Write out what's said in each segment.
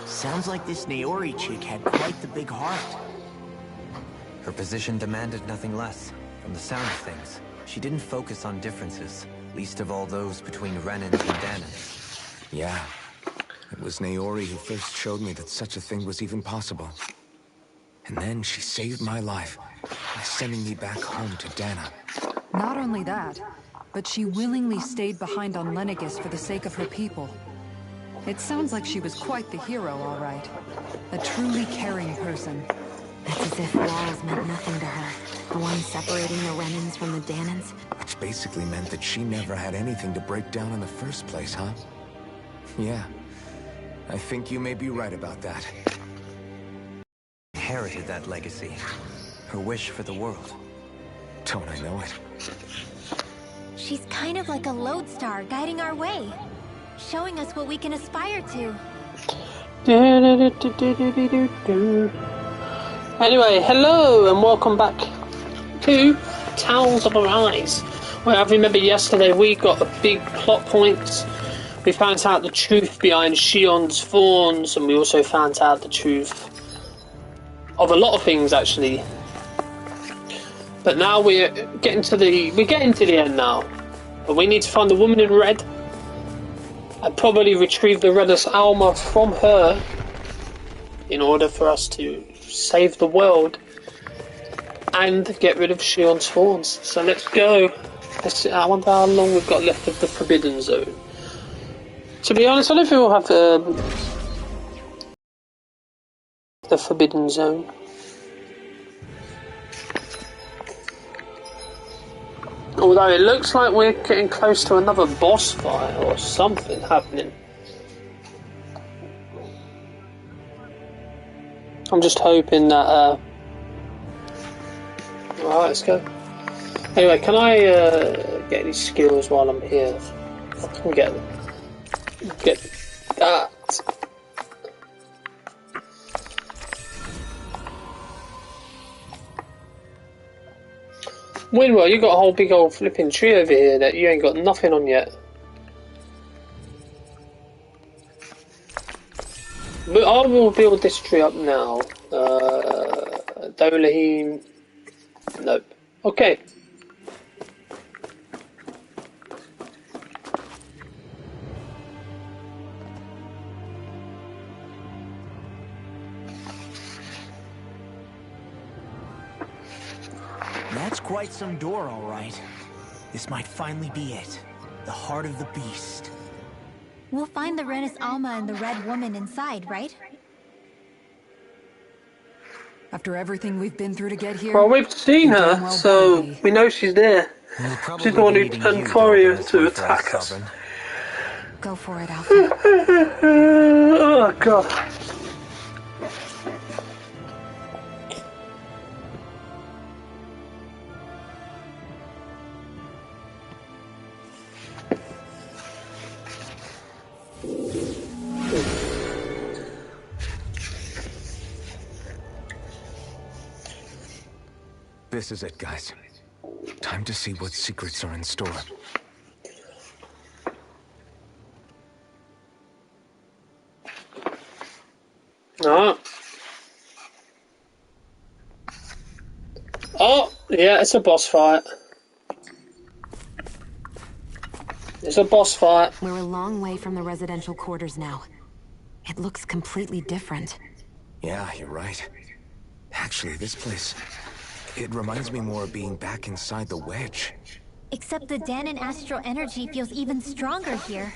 Sounds like this Naori chick had quite the big heart. Her position demanded nothing less. From the sound of things, she didn't focus on differences, least of all those between Renans and Danans. Yeah. It was Naori who first showed me that such a thing was even possible. And then she saved my life by sending me back home to Dana. Not only that, but she willingly stayed behind on Lenegis for the sake of her people. It sounds like she was quite the hero, all right. A truly caring person. It's as if walls meant nothing to her. The one separating the Renans from the Danans. Which basically meant that she never had anything to break down in the first place, huh? Yeah. I think you may be right about that. Inherited that legacy. Her wish for the world. Don't I know it? She's kind of like a lodestar guiding our way. Showing us what we can aspire to. Anyway, hello and welcome back to Tales of Arise. Well, I remember yesterday we got a big plot point. We found out the truth behind Shion's thorns, and we also found out the truth of a lot of things, actually. But now we're getting to the end now. But we need to find the woman in red and probably retrieve the Redus Alma from her in order for us to save the world and get rid of Shion's thorns. So let's go. I wonder how long we've got left of the Forbidden Zone. To be honest, I don't think we'll have the Forbidden Zone. Although it looks like we're getting close to another boss fight or something happening. I'm just hoping that alright, let's go. Anyway, can I get these skills while I'm here? I can get that. Meanwhile, you got a whole big old flipping tree over here that you ain't got nothing on yet. But I will build this tree up now. Dolahim. Nope. Okay. That's quite some door, all right. This might finally be it. The heart of the beast. We'll find the Renus Alma and the Red Woman inside, right? After everything we've been through to get here... Well, we've seen her, so we know she's there. She's the one who turned Thoria to attack us. Go for it, Alpha. Oh, God. This is it, guys. Time to see what secrets are in store. Oh. Oh, yeah, it's a boss fight. It's a boss fight. We're a long way from the residential quarters now. It looks completely different. Yeah, you're right. Actually, this place... it reminds me more of being back inside the wedge. Except the Danan astral energy feels even stronger here.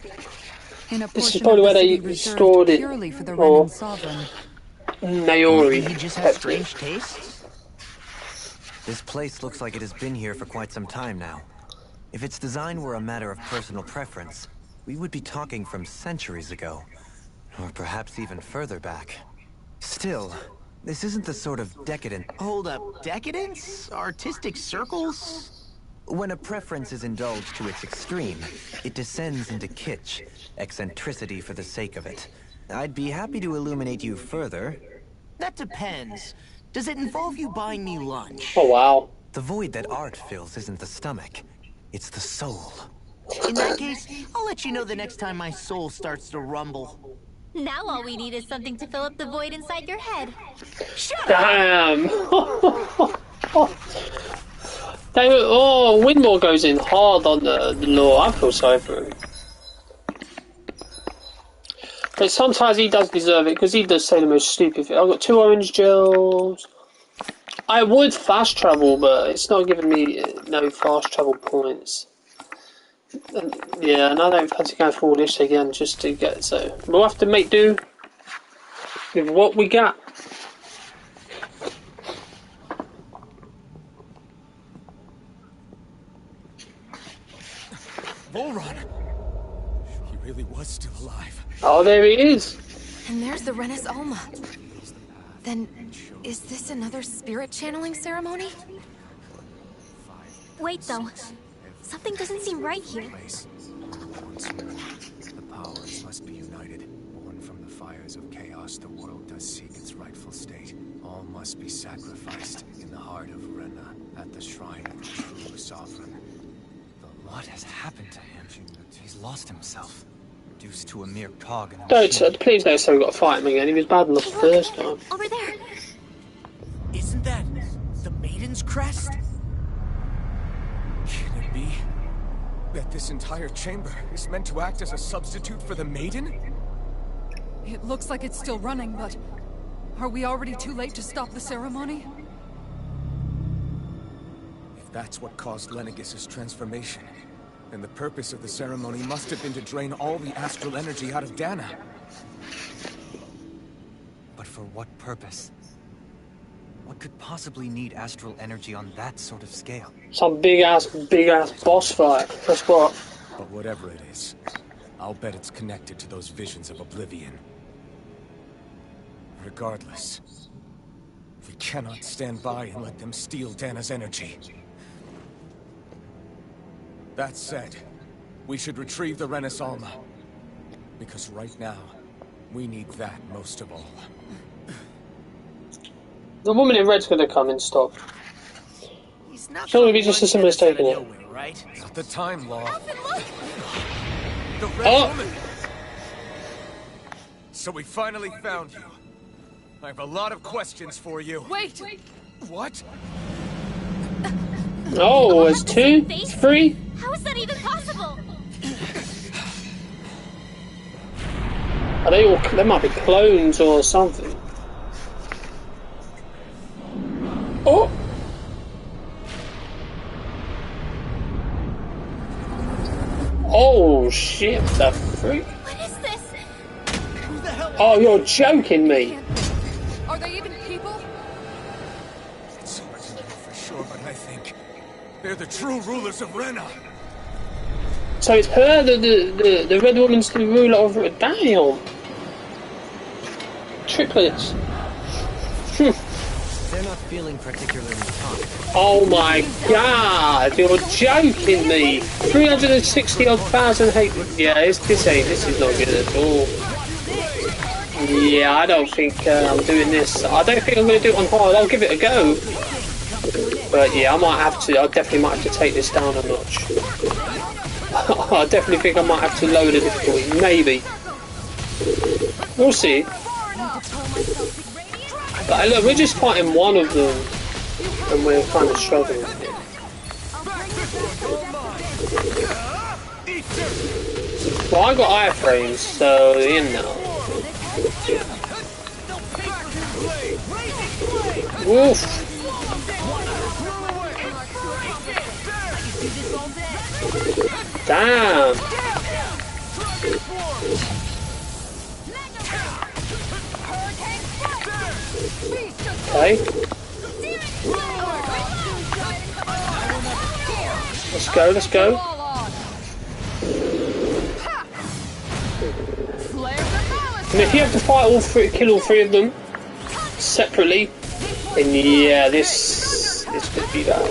In a This is portion probably of where the they city reserved stored it purely for the for Renan sovereign. Naori. He just has strange tastes? This place looks like it has been here for quite some time now. If its design were a matter of personal preference, we would be talking from centuries ago. Or perhaps even further back. Still, this isn't the sort of decadent... Hold up, decadence? Artistic circles? When a preference is indulged to its extreme, it descends into kitsch, eccentricity for the sake of it. I'd be happy to illuminate you further. That depends. Does it involve you buying me lunch? Oh, wow. The void that art fills isn't the stomach, it's the soul. In that case, I'll let you know the next time my soul starts to rumble. Now all we need is something to fill up the void inside your head. Damn! David, oh, Winmore goes in hard on the law. I feel sorry for him. But sometimes he does deserve it, because he does say the most stupid thing. I've got 2 orange gels. I would fast travel, but it's not giving me no fast travel points. And, yeah, and I don't fancy going through all this again just to get, so we'll have to make do with what we got. Volron! He really was still alive. Oh, there he is. And there's the Renis Alma. Then, is this another spirit channeling ceremony? Wait, though. Something doesn't seem right here. Once more, the powers must be united. Born from the fires of chaos, the world does seek its rightful state. All must be sacrificed in the heart of Rena, at the shrine of the true sovereign. What has happened to him? He's lost himself. Reduced to a mere cog in a Don't, machine. please don't say we've got to fight him again. He was bad enough the first time. Over there. Isn't that the Maiden's crest? Can it be that this entire chamber is meant to act as a substitute for the Maiden? It looks like it's still running, but are we already too late to stop the ceremony? If that's what caused Lenegis' transformation, then the purpose of the ceremony must have been to drain all the astral energy out of Dana. But for what purpose? What could possibly need astral energy on that sort of scale? Some big ass boss fight. That's what. But whatever it is, I'll bet it's connected to those visions of oblivion. Regardless, we cannot stand by and let them steal Dana's energy. That said, we should retrieve the Renis Alma. Because right now, we need that most of all. The woman in red's gonna come and stop. He's not Surely some we just one assume it's dead taken it. nowhere, right? Not the time, Law. Alfred, look! The Red Oh. Woman! So we finally found you. I have a lot of questions for you. Wait! What? Oh, there's 2, 3. How is that even possible? Are they all? They might be clones or something. Oh. Oh shit! The freak! What is this? Oh, you're joking me! Are they even people? It's hard to know for sure, but I think they're the true rulers of Rena. So it's her, the red woman's the ruler of it. Damn! Triplets. They're not feeling particularly tough. Oh my god! You're joking me! 360,000 hate. Yeah, this is not good at all. Yeah, I don't think I'm doing this. I don't think I'm going to do it on hard. I'll give it a go. But yeah, I definitely might have to take this down a notch. I definitely think I might have to lower the difficulty. Maybe. We'll see. But look, we're just fighting one of them. And we're kind of struggling. Well, I got iframes, so you know. Woof. Damn. Okay. Let's go. And if you have to fight all three, kill all 3 of them separately, then yeah, this could be bad.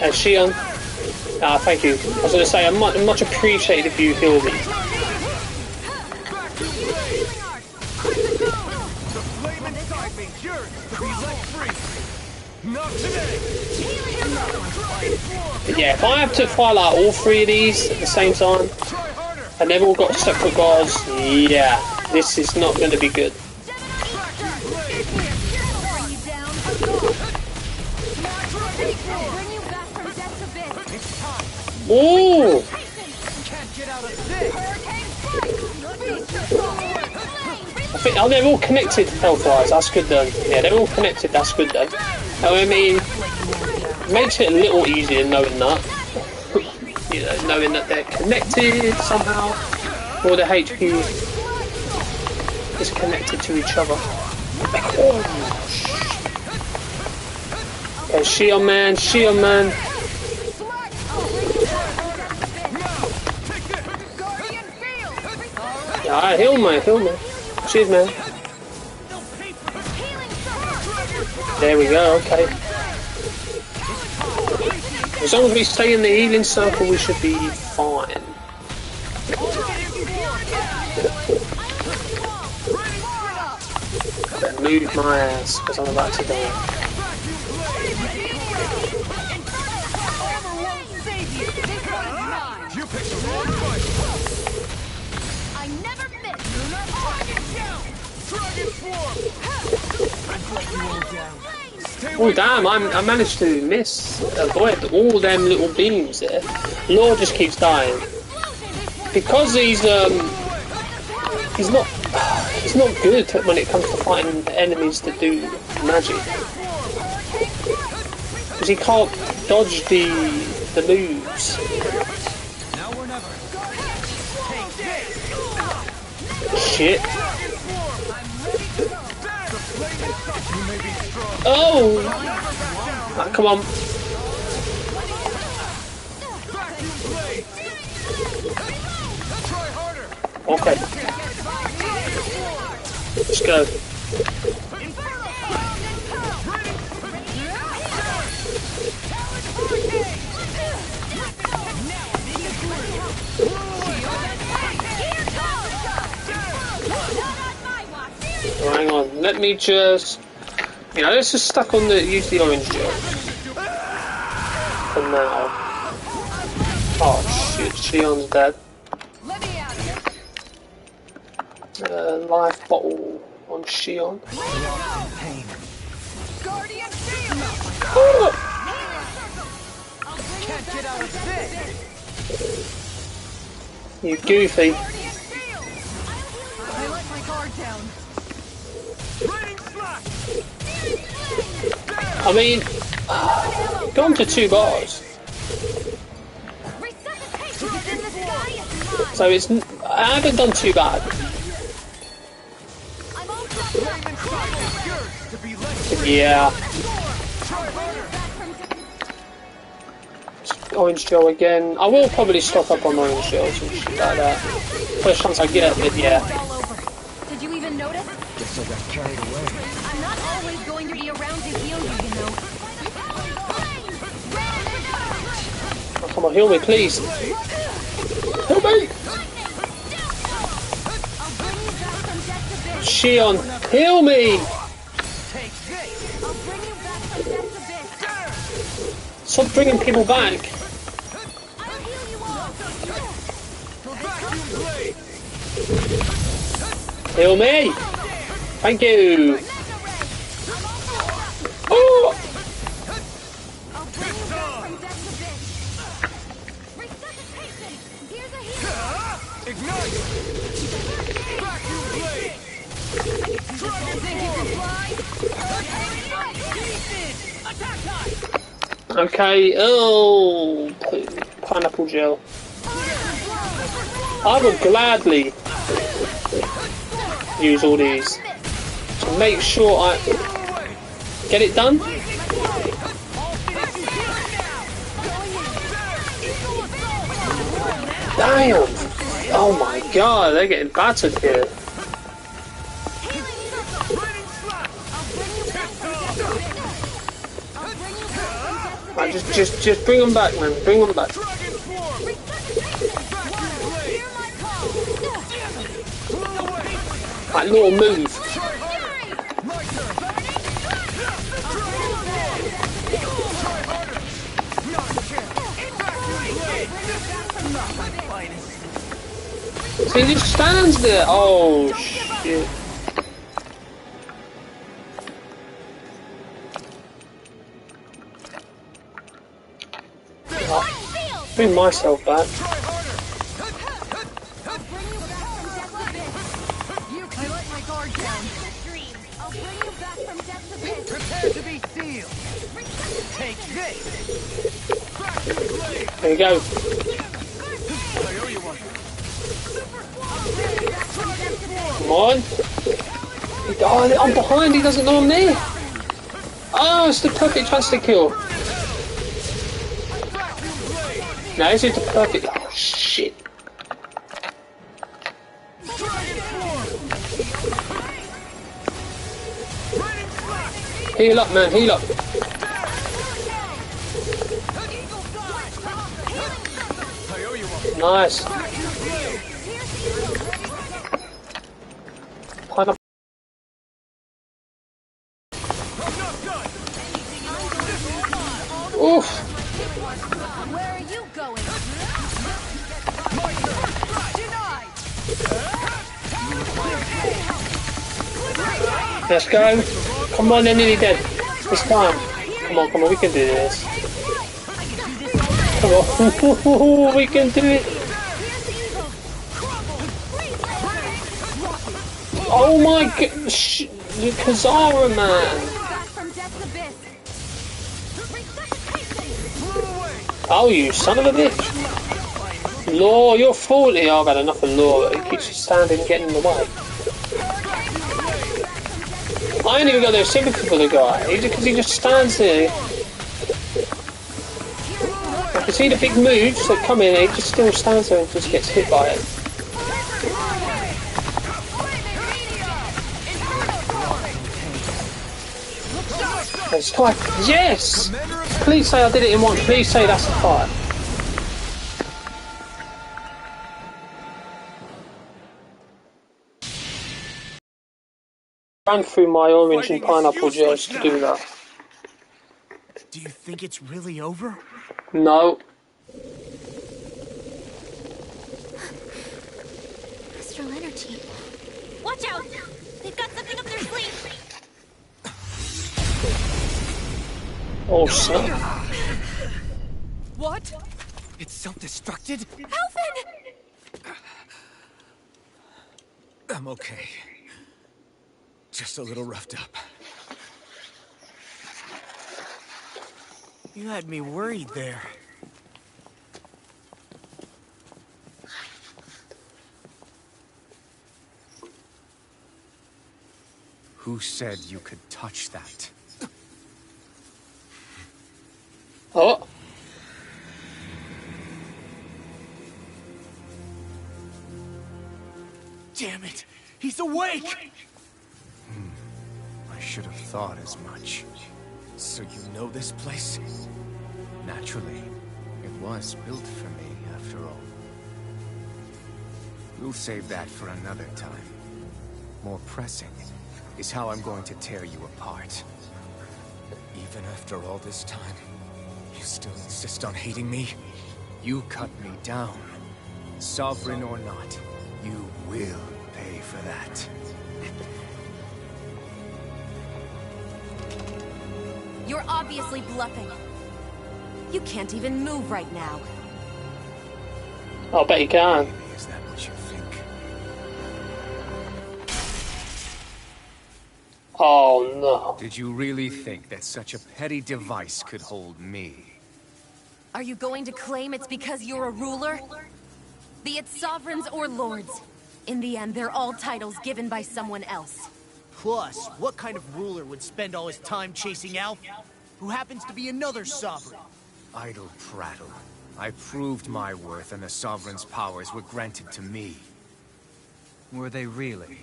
And Shion, thank you. I was going to say, I much appreciate if you heal me. But yeah, if I have to fight like all three of these at the same time, and they've all got separate guards, yeah, this is not going to be good. Ooh! I think, oh, they're all connected health-wise, that's good then. Yeah, they're all connected, that's good then. I mean, it makes it a little easier knowing that. You know, knowing that they're connected somehow, or the HP is connected to each other. Oh. Okay, shield man, shield man. Yeah, heal me, heal me. Cheers, man. There we go, okay. As long as we stay in the healing circle, we should be fine. Better move my ass, because I'm about to die. Oh damn, I managed to avoid all them little beams there. Law just keeps dying. Because he's not good when it comes to fighting enemies that do magic. Because he can't dodge the moves. Shit. Oh! Ah, come on. Okay. Let's go. Oh, hang on, let me just... You know, let's just stuck on use the orange gel. For now. Oh shit, Shion's dead. Life bottle on Shion. Oh! You goofy. I mean, gone to 2 bars. So it's, I haven't done too bad. Yeah. Orange gel again. I will probably stock up on orange gels and shit like that. First chance I get, but yeah. Did you even notice? Guess I got carried away. I'm not always going to be around to heal you, you know. Oh, come on, heal me, please. Help me! Shion, heal me! Stop bringing people back. Heal me! Thank you! Oh! Okay, oh, pineapple gel. I would gladly use all these to make sure I get it done. Damn! Oh my god, they're getting battered here. Right, just bring them back, man. Bring them back. Right, little move. So he just stands there. Oh shit. Bring myself back. I let my guard down. I'll bring you back from death to this. Prepare to be sealed. Take this. There you go. I owe you one. Come on. Oh, I'm behind. He doesn't know I'm there. Oh, it's the perfect chance to kill. Now this is the perfect. Oh shit. Heal up, man. Heal up. Nice. Pineapple. Oof. Where are you going? Let's go. Come on, they're nearly dead. It's time. Come on, we can do this. Come on, we can do it. Oh my god, Kazara, man. Oh, you son of a bitch. Law, you're 40. I've had enough of Law. He keeps standing, getting in the way. I ain't even got no sympathy for the guy, because he just stands there. I can see the big moves that come in, and he just still stands there and just gets hit by it. Let's try. Yes! Please say I did it in one. Please say that's a fight. Ran through my orange and pineapple juice to do that. Do you think it's really over? No. Astral energy. Watch out! They've got something up their sleeve. Oh, snap. What? It's self-destructed? Alvin! I'm okay. Just a little roughed up. You had me worried there. Who said you could touch that? Oh. Damn it! He's awake! I should have thought as much. So you know this place? Naturally, it was built for me, after all. We'll save that for another time. More pressing is how I'm going to tear you apart. Even after all this time, you still insist on hating me? You cut me down. Sovereign or not, you will pay for that. You're obviously bluffing. You can't even move right now. I'll bet you can. Maybe is that what you think? Oh no. Did you really think that such a petty device could hold me? Are you going to claim it's because you're a ruler? Be it sovereigns or lords. In the end, they're all titles given by someone else. Plus, what kind of ruler would spend all his time chasing Alf, who happens to be another sovereign? Idle prattle. I proved my worth and the Sovereign's powers were granted to me. Were they really?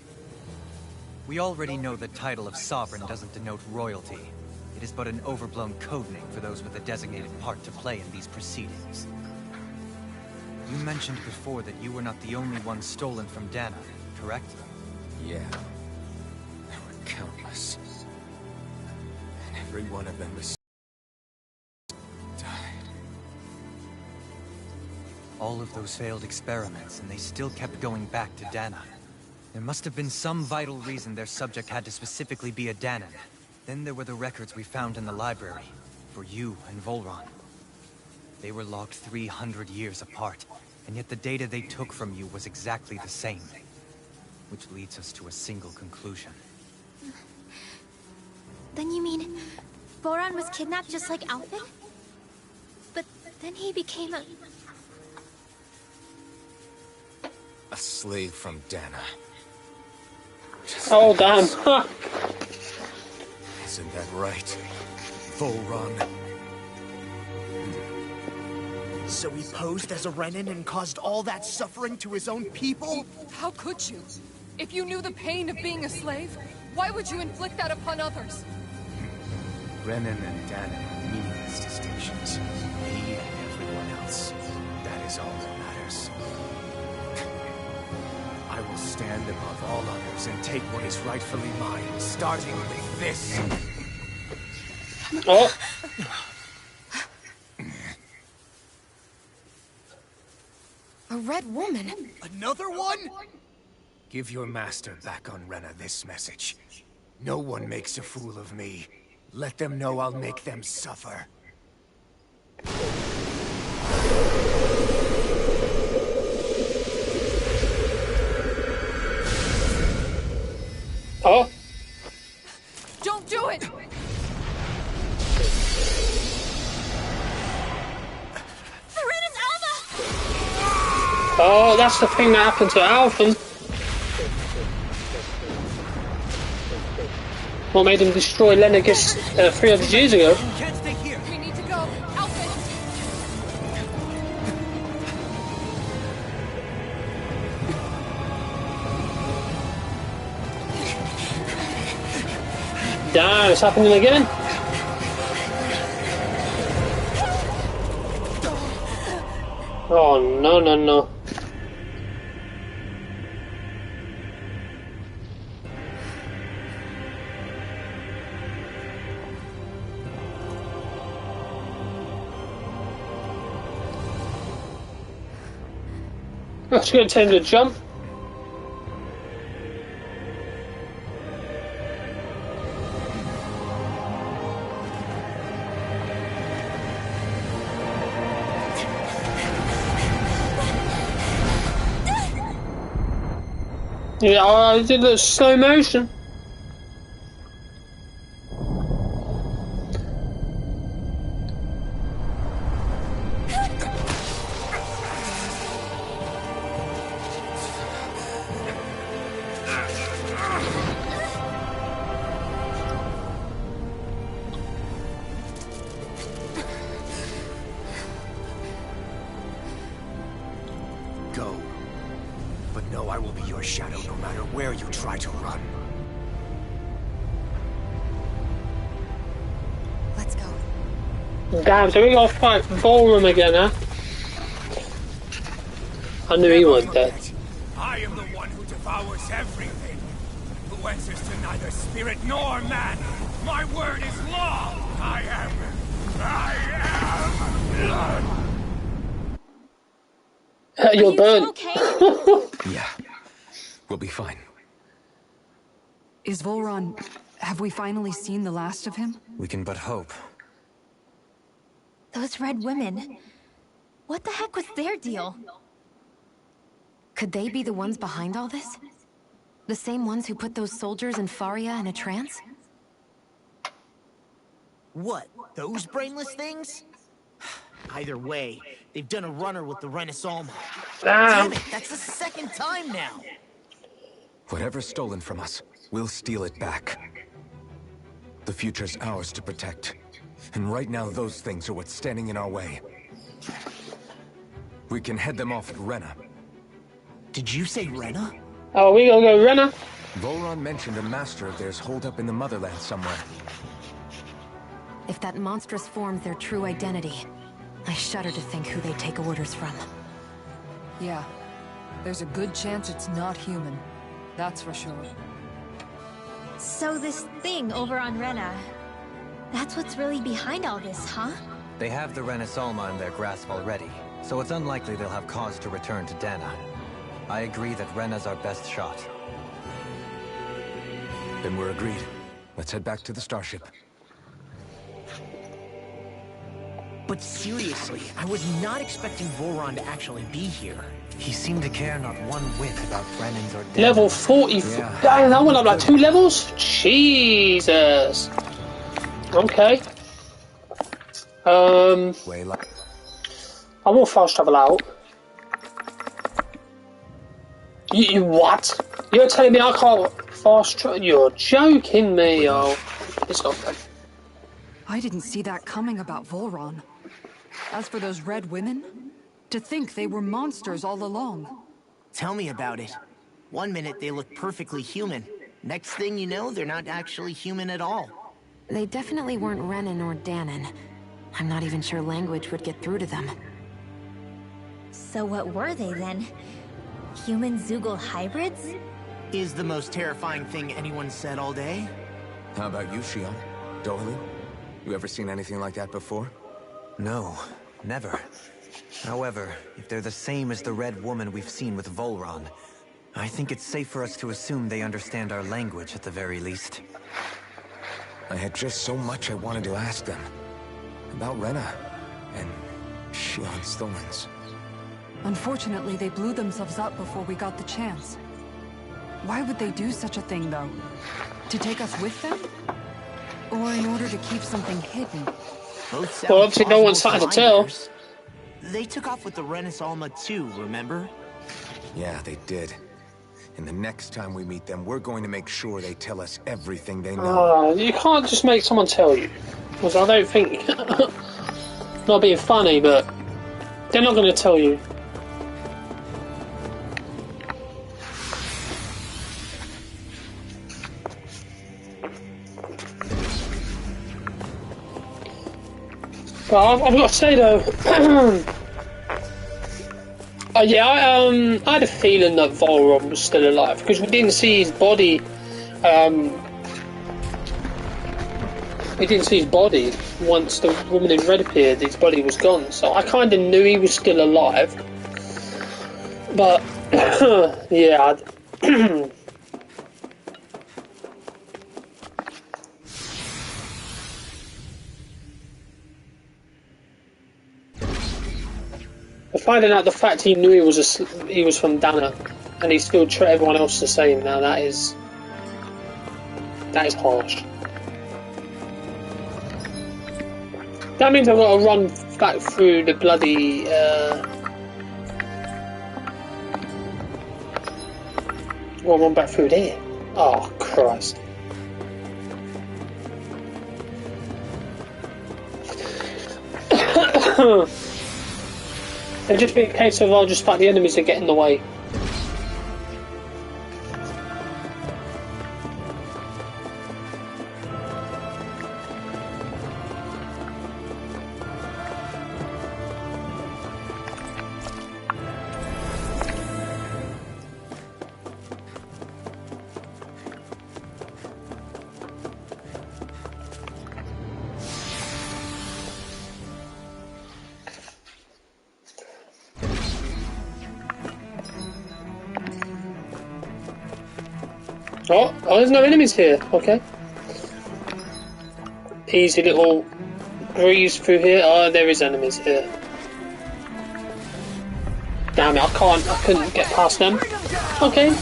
We already know the title of Sovereign doesn't denote royalty. It is but an overblown codename for those with a designated part to play in these proceedings. You mentioned before that you were not the only one stolen from Dana, correct? Yeah. There were countless. And every one of them was... died. All of those failed experiments, and they still kept going back to Dana. There must have been some vital reason their subject had to specifically be a Danan. Then there were the records we found in the library, for you and Volron. They were logged 300 years apart, and yet the data they took from you was exactly the same. Which leads us to a single conclusion. Then you mean Voron was kidnapped just like Alphen? But then he became a slave from Dana. Oh, damn. Isn't that right? Volron. So he posed as a Renan and caused all that suffering to his own people? How could you? If you knew the pain of being a slave, why would you inflict that upon others? Renan and Danan are meaningless distinctions. Me and everyone else. That is all that matters. I will stand above all others and take what is rightfully mine, starting with this. Oh. A red woman? Another one? Give your master back on Rena this message. No one makes a fool of me. Let them know I'll make them suffer. Oh. Don't do it! Serena's Alma! Oh, that's the thing that happened to Alphen. What made him destroy Lenegis 300 years ago? Can't stay here. We need to go. Alphen! Damn, it's happening again. Oh, no, no, no. That's going to take him to jump. Yeah, I did the slow motion. Go. But know I will be your shadow no matter where you try to run. Let's go. Damn, so we gotta fight Volrum again, huh? I knew he was dead. I am the one who devours everything. Who answers to neither spirit nor man. My word is law. I am blood. You're you burnt. okay? Yeah. We'll be fine. Is Volron... Have we finally seen the last of him? We can but hope. Those red women. What the heck was their deal? Could they be the ones behind all this? The same ones who put those soldiers in Faria in a trance? What? Those brainless things? Either way, they've done a runner with the Renaissance. Damn. Damn it, that's the second time now! Whatever's stolen from us, we'll steal it back. The future's ours to protect. And right now, those things are what's standing in our way. We can head them off at Rena. Did you say Rena? Oh, we gonna go Renner? Volron mentioned a master of theirs holed up in the motherland somewhere. If that monstrous form's their true identity, I shudder to think who they take orders from. Yeah. There's a good chance it's not human. That's for sure. So this thing over on Rena, that's what's really behind all this, huh? They have the Renaissance in their grasp already, so it's unlikely they'll have cause to return to Dana. I agree that Rena's our best shot. Then we're agreed. Let's head back to the starship. But seriously, I was not expecting Voron to actually be here. He seemed to care not one whit about Brennan's or Dana's. Level 40. Yeah. Damn, that went up like 2 levels? Jesus. Okay. I will fast travel out. You what? You're telling me I can't fast travel? You're joking me, yo. It's not fair. I didn't see that coming about Volron. As for those red women, to think they were monsters all along. Tell me about it. One minute they look perfectly human. Next thing you know, they're not actually human at all. They definitely weren't Renan or Danon. I'm not even sure language would get through to them. So what were they then? Human Zoogle hybrids? Is the most terrifying thing anyone said all day? How about you, Shion? Dohalim? You ever seen anything like that before? No, never. However, if they're the same as the red woman we've seen with Volron, I think it's safe for us to assume they understand our language at the very least. I had just so much I wanted to ask them. About Rena, and Shion's thorns. Unfortunately, they blew themselves up before we got the chance. Why would they do such a thing, though? To take us with them? Or in order to keep something hidden? Both sound Well, obviously no one's plausible starting to tell. reminders. They took off with the Renaissance too, remember? Yeah, they did. And the next time we meet them, we're going to make sure they tell us everything they know. You can't just make someone tell you. Because I don't think... not being funny, but... they're not going to tell you. But I've got to say though, yeah, I had a feeling that Volron was still alive because we didn't see his body. We didn't see his body once the woman in red appeared. His body was gone, so I kind of knew he was still alive. But yeah. Finding out the fact he knew he was from Dana, and he still treated everyone else the same. Now that is harsh. That means I've got to run back through the bloody. Well, run back through there. Oh Christ! It'll just be a case of I'll just fight the enemies that get in the way. Oh, there's no enemies here. Okay. Easy little breeze through here. Oh, there is enemies here. Damn it, I couldn't get past them. Okay.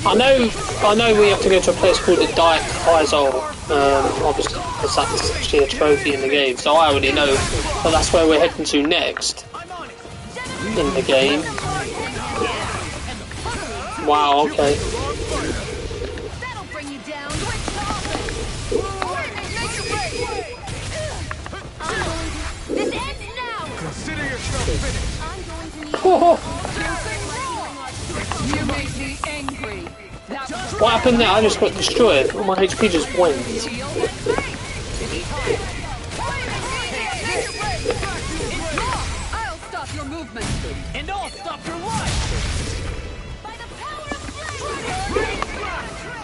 I know we have to go to a place called the daeq faezol, obviously, because that's actually a trophy in the game, so I already know that that's where we're heading to next in the game. Wow, okay. Consider yourself finished. You made me angry. What happened there? I just got destroyed. All my HP just went. I'll stop your movement. And I'll stop your life.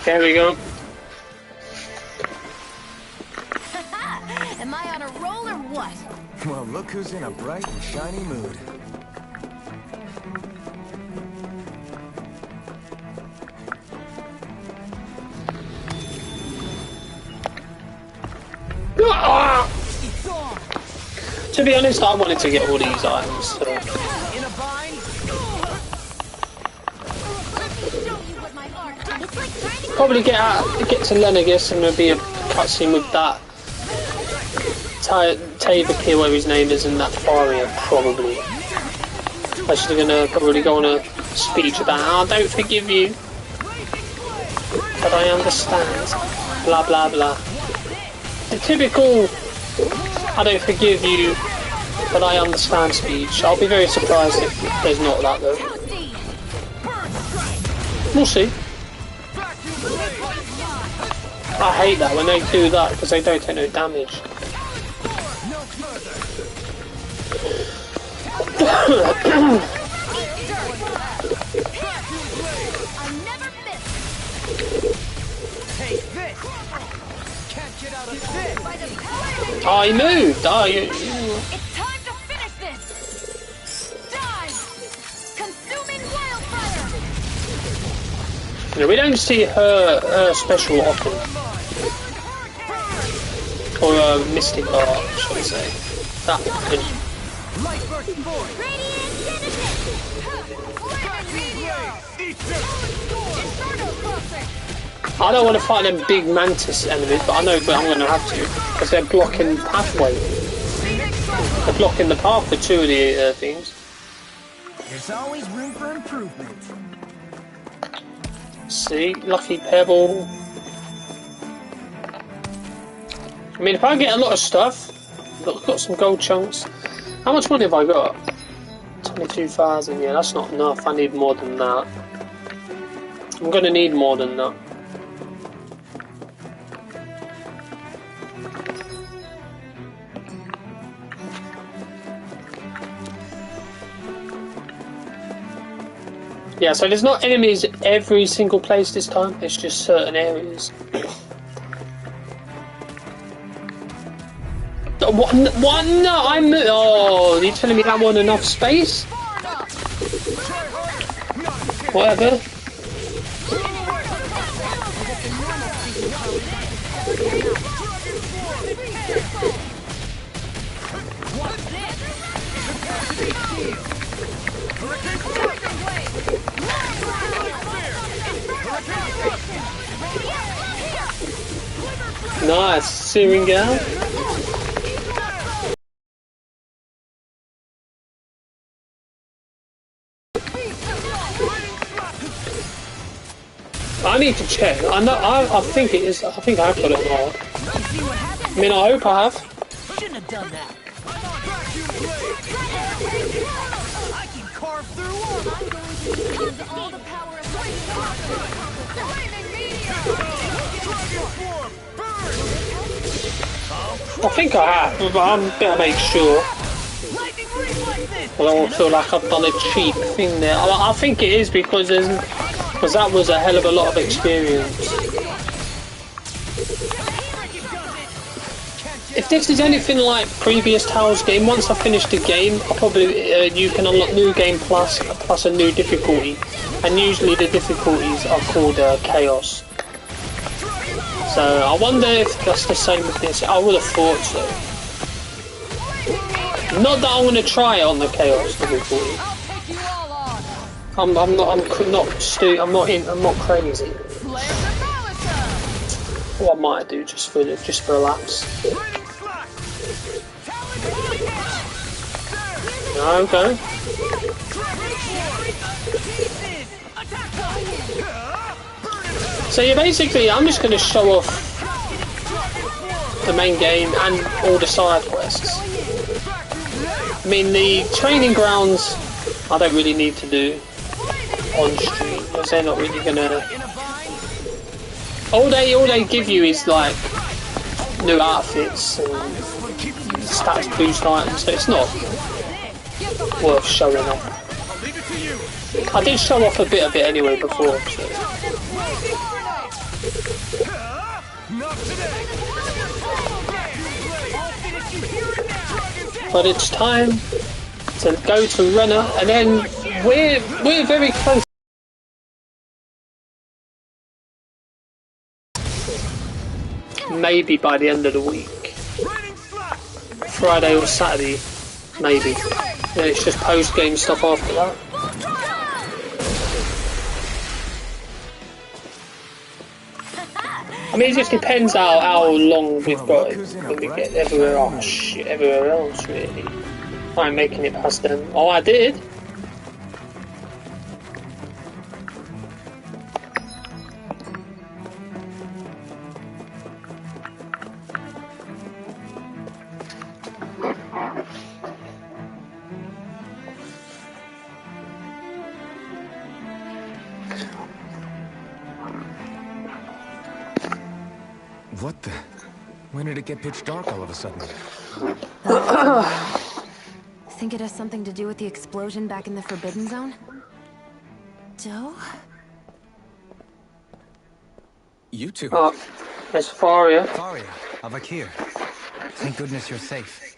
There we go. Am I on a roll or what? Well, look who's in a bright and shiny mood. To be honest, I wanted to get all these items. So. Probably get to Lenegis and there'll be a cutscene with that. daeq, whatever his name is, in that Faria, probably. I'm just gonna probably go on a speech about, I don't forgive you, but I understand. Blah blah blah. The typical I don't forgive you, but I understand speech. I'll be very surprised if there's not that though. We'll see. I hate that when they do that because they don't take no damage. Oh, he moved! Oh, you... It's time to finish this! Die! Consuming wildfire! No, we don't see her special often. Or mystic art, shall we say. That often. I don't want to fight them big mantis enemies, but I know I'm going to have to, because they're blocking pathway. They're blocking the path for two of the things. There's always room for improvement. See, lucky pebble. I mean, if I get a lot of stuff, I've got some gold chunks. How much money have I got? 22,000. Yeah, that's not enough. I need more than that. I'm going to need more than that. Yeah, so there's not enemies every single place this time, it's just certain areas. What? No, oh, are you telling me that wasn't enough space? Whatever. Nice, searing gal. I need to check. I know. I think it is. I think I've got it now. I mean, I hope I have. Shouldn't have done that. I can carve through all the power of I think I have, but I'm gonna make sure. I don't feel like I've done a cheap thing there. I think it is because that was a hell of a lot of experience. If this is anything like previous Tales game, once I finish the game, I'll probably you can unlock new game plus a new difficulty, and usually the difficulties are called chaos. So I wonder if that's the same with this. I would have thought so. Not that I'm going to try it on the chaos difficulty. I'm not crazy. What I might do just for a lapse. Okay. So yeah, basically, I'm just going to show off the main game and all the side quests. I mean, the training grounds I don't really need to do on stream because they're not really gonna. All they give you is like new outfits and stats boost items, so it's not worth showing off. I did show off a bit of it anyway before. So. But it's time to go to Renner, and then we're very close. Maybe by the end of the week, Friday or Saturday, maybe. And it's just post-game stuff after that. I mean, it just depends how long we've got it when we get everywhere. Oh shit, everywhere else really. I'm making it past them. Oh, I did. What the? When did it get pitch dark all of a sudden? Think it has something to do with the explosion back in the Forbidden Zone? Joe? You two. Oh, there's Faria. Faria, Avakir. Thank goodness you're safe.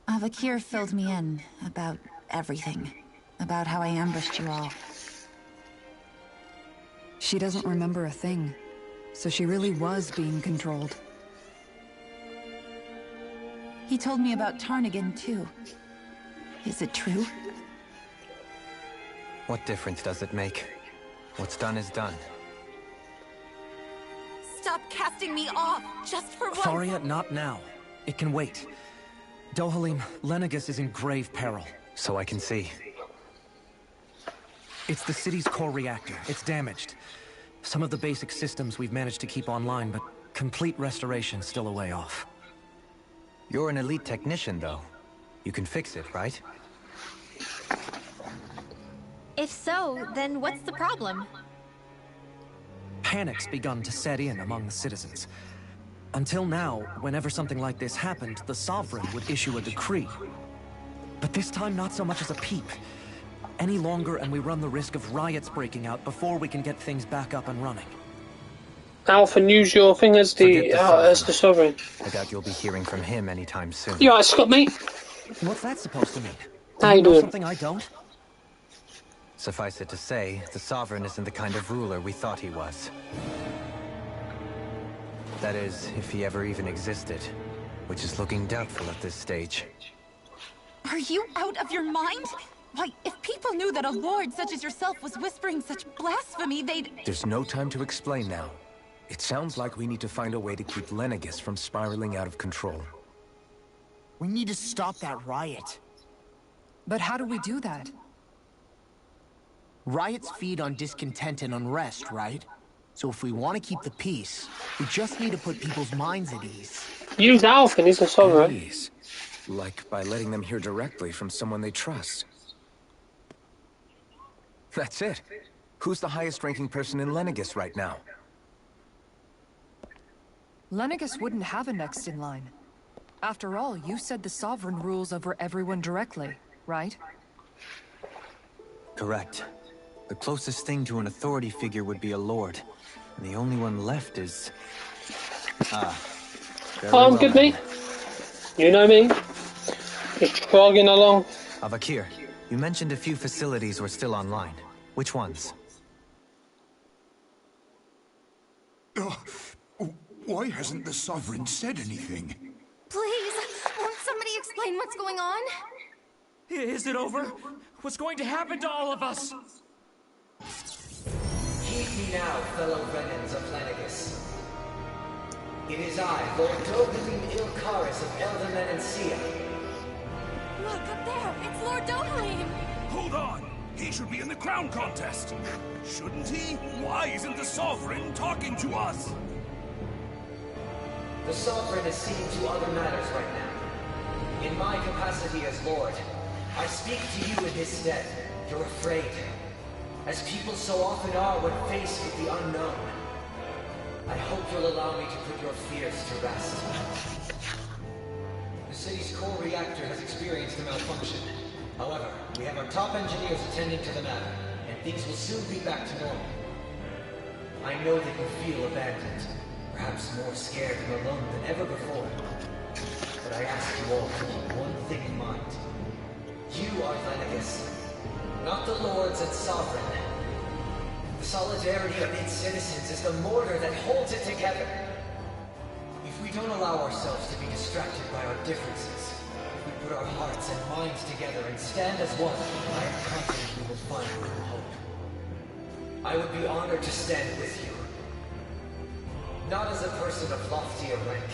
Avakir filled me in about everything. About how I ambushed you all. She doesn't remember a thing, so she really was being controlled. He told me about Tarnigan, too. Is it true? What difference does it make? What's done is done. Stop casting me off, just for once! Faria, not now. It can wait. Dohalim, Lenegis is in grave peril. So I can see. It's the city's core reactor. It's damaged. Some of the basic systems we've managed to keep online, but complete restoration's still a way off. You're an elite technician, though. You can fix it, right? If so, then what's the problem? Panic's begun to set in among the citizens. Until now, whenever something like this happened, the Sovereign would issue a decree. But this time, not so much as a peep. Any longer, and we run the risk of riots breaking out before we can get things back up and running. Alpha, use your thing as the Sovereign. I doubt you'll be hearing from him anytime soon. You alright, Scott, mate? What's that supposed to mean? How you know doing? Something I don't? Suffice it to say, the Sovereign isn't the kind of ruler we thought he was. That is, if he ever even existed, which is looking doubtful at this stage. Are you out of your mind? Why, if people knew that a lord such as yourself was whispering such blasphemy, they'd... There's no time to explain now. It sounds like we need to find a way to keep Lenegis from spiraling out of control. We need to stop that riot. But how do we do that? Riots feed on discontent and unrest, right? So if we want to keep the peace, we just need to put people's minds at ease. Use Alpha, he's the Sovereign. Ease. Like by letting them hear directly from someone they trust. That's it. Who's the highest-ranking person in Lenegis right now? Lenegis wouldn't have a next in line. After all, you said the Sovereign rules over everyone directly, right? Correct. The closest thing to an authority figure would be a lord. And the only one left is... very Oh, I'm well good, then. mate. You know me. Just trogging along. Avakir, you mentioned a few facilities were still online. Which ones? Why hasn't the Sovereign said anything? Please, won't somebody explain what's going on? Is it over? What's going to happen to all of us? Heed me now, fellow Renans of Lenegis. It is I, Lord Dohalim Ilkaris of Elderman and Sia. Look, up there! It's Lord Dohalim! Hold on! He should be in the crown contest! Shouldn't he? Why isn't the Sovereign talking to us? The Sovereign is seeing to other matters right now. In my capacity as Lord, I speak to you in his stead. You're afraid. As people so often are when faced with the unknown. I hope you'll allow me to put your fears to rest. The city's core reactor has experienced a malfunction. However, we have our top engineers attending to the matter, and things will soon be back to normal. I know that you feel abandoned, perhaps more scared and alone than ever before. But I ask you all to keep one thing in mind. You are Lenegus, not the lords and sovereign. The solidarity of its citizens is the mortar that holds it together. If we don't allow ourselves to be distracted by our differences, if we put our hearts and minds together and stand as one, I am confident we will find real hope. I would be honored to stand with you. Not as a person of loftier rank,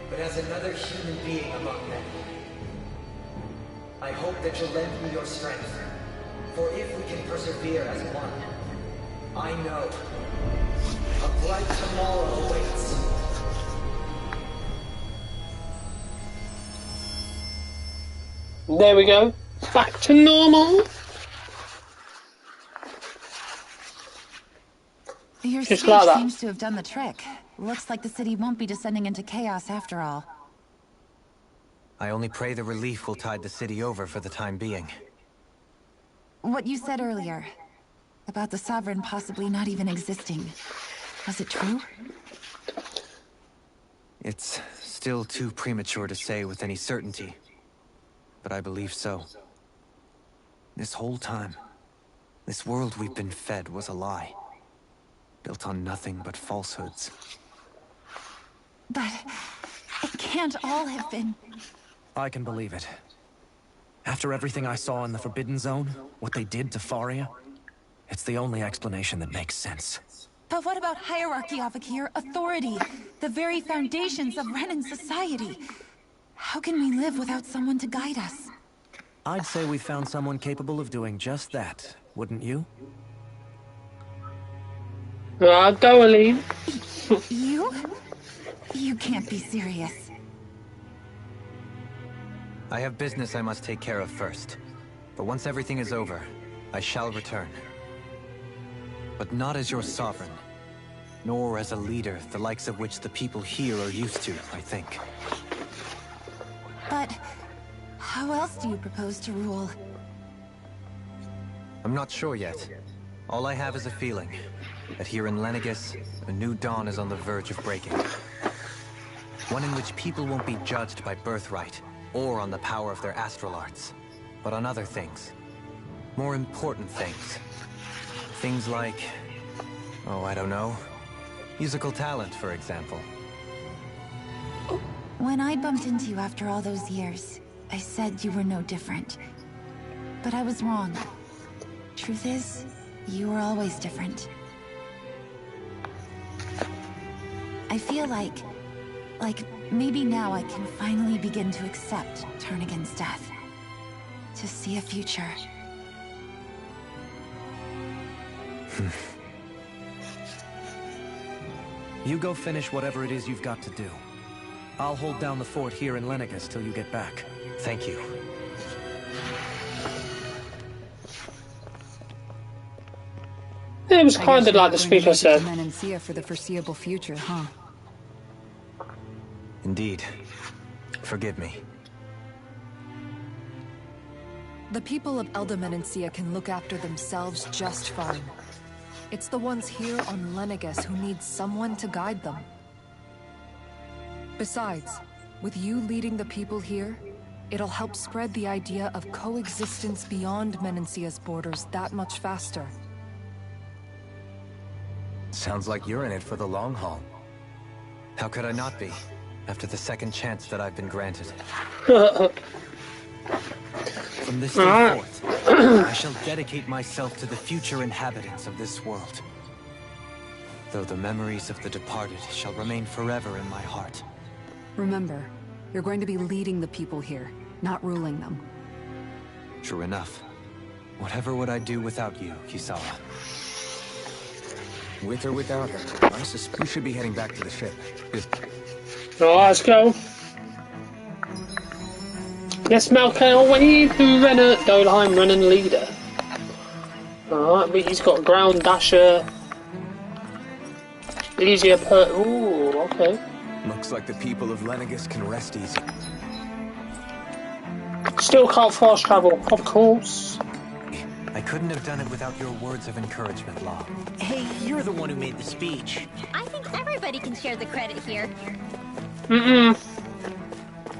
but as another human being among men. I hope that you'll lend me your strength, for if we can persevere as one, I know a bright tomorrow awaits. There we go. Back to normal. Your Just speech like that. seems to have done the trick. Looks like the city won't be descending into chaos after all. I only pray the relief will tide the city over for the time being. What you said earlier, about the Sovereign possibly not even existing, was it true? It's still too premature to say with any certainty, but I believe so. This whole time, this world we've been fed was a lie. Built on nothing but falsehoods. But it can't all have been... I can believe it. After everything I saw in the Forbidden Zone, what they did to Faria, it's the only explanation that makes sense. But what about hierarchy, Avakir? Authority? The very foundations of Renan society? How can we live without someone to guide us? I'd say we found someone capable of doing just that, wouldn't you? Go, Aline. You? You can't be serious. I have business I must take care of first. But once everything is over, I shall return. But not as your sovereign, nor as a leader, the likes of which the people here are used to, I think. But how else do you propose to rule? I'm not sure yet. All I have is a feeling that here in Lenegus, a new dawn is on the verge of breaking. One in which people won't be judged by birthright, or on the power of their astral arts, but on other things. More important things. Things like, oh, I don't know, musical talent, for example. When I bumped into you after all those years, I said you were no different. But I was wrong. Truth is, you were always different. I feel like maybe now I can finally begin to accept Turnigan's death. To see a future. You go finish whatever it is you've got to do. I'll hold down the fort here in Lenegus till you get back. Thank you. It was kind of like the speech I said. Menancia for the foreseeable future, huh? Indeed. Forgive me. The people of Elda Menancia can look after themselves just fine. It's the ones here on Lenegus who need someone to guide them. Besides, with you leading the people here, it'll help spread the idea of coexistence beyond Menancia's borders that much faster. Sounds like you're in it for the long haul. How could I not be, after the second chance that I've been granted? From this day forth, I shall dedicate myself to the future inhabitants of this world. Though the memories of the departed shall remain forever in my heart. Remember, you're going to be leading the people here, not ruling them. True enough. Whatever would I do without you, Kisawa? With or without her, I suspect we should be heading back to the ship. Let's go. Yes, Malkel, away to Renner, Dolheim, Renan leader. Alright, but he's got ground dasher. Easier ooh, okay. Looks like the people of Lenegus can rest easy. Still can't fast travel, of course. I couldn't have done it without your words of encouragement, Law. Hey, you're the one who made the speech. I think everybody can share the credit here.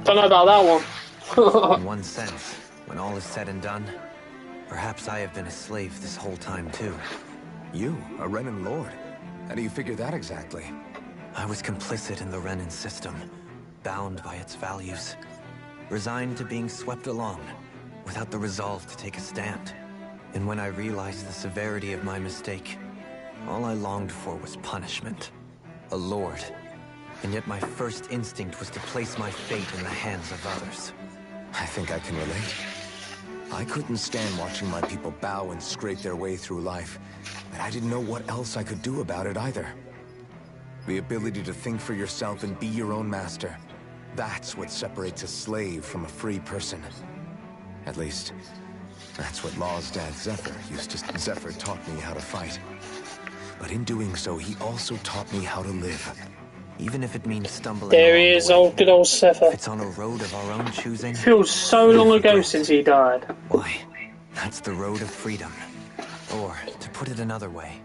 Don't know about that one. In one sense, when all is said and done, perhaps I have been a slave this whole time too. You, a Renan Lord? How do you figure that exactly? I was complicit in the Renan system, bound by its values, resigned to being swept along, without the resolve to take a stand. And when I realized the severity of my mistake, all I longed for was punishment. A lord. And yet my first instinct was to place my fate in the hands of others. I think I can relate. I couldn't stand watching my people bow and scrape their way through life, but I didn't know what else I could do about it either. The ability to think for yourself and be your own master. That's what separates a slave from a free person. At least, that's what Law's dad Zephyr used to... Zephyr taught me how to fight. But in doing so, he also taught me how to live. Even if it means stumbling There he is, old good old Zephyr. If it's on a road of our own choosing... Feels so long ago since he died. Why, that's the road of freedom. Or, to put it another way,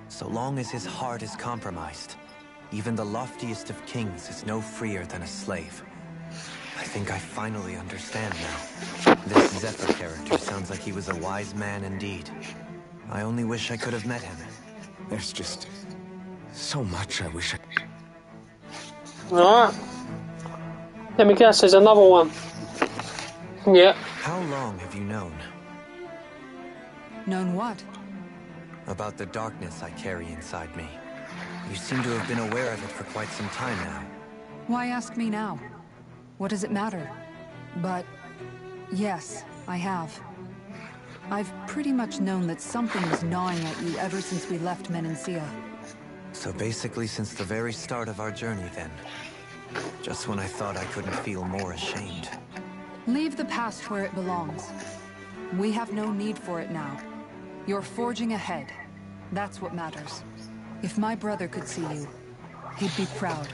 so long as his heart is compromised, even the loftiest of kings is no freer than a slave. I think I finally understand now. This Zephyr character sounds like he was a wise man indeed. I only wish I could have met him. There's just so much I wish I... Alright. Let me guess, there's another one. Yeah. How long have you known? Known what? About the darkness I carry inside me. You seem to have been aware of it for quite some time now. Why ask me now? What does it matter? But yes, I have. I've pretty much known that something was gnawing at you ever since we left Menancia. So basically since the very start of our journey then. Just when I thought I couldn't feel more ashamed. Leave the past where it belongs. We have no need for it now. You're forging ahead. That's what matters. If my brother could see you, he'd be proud.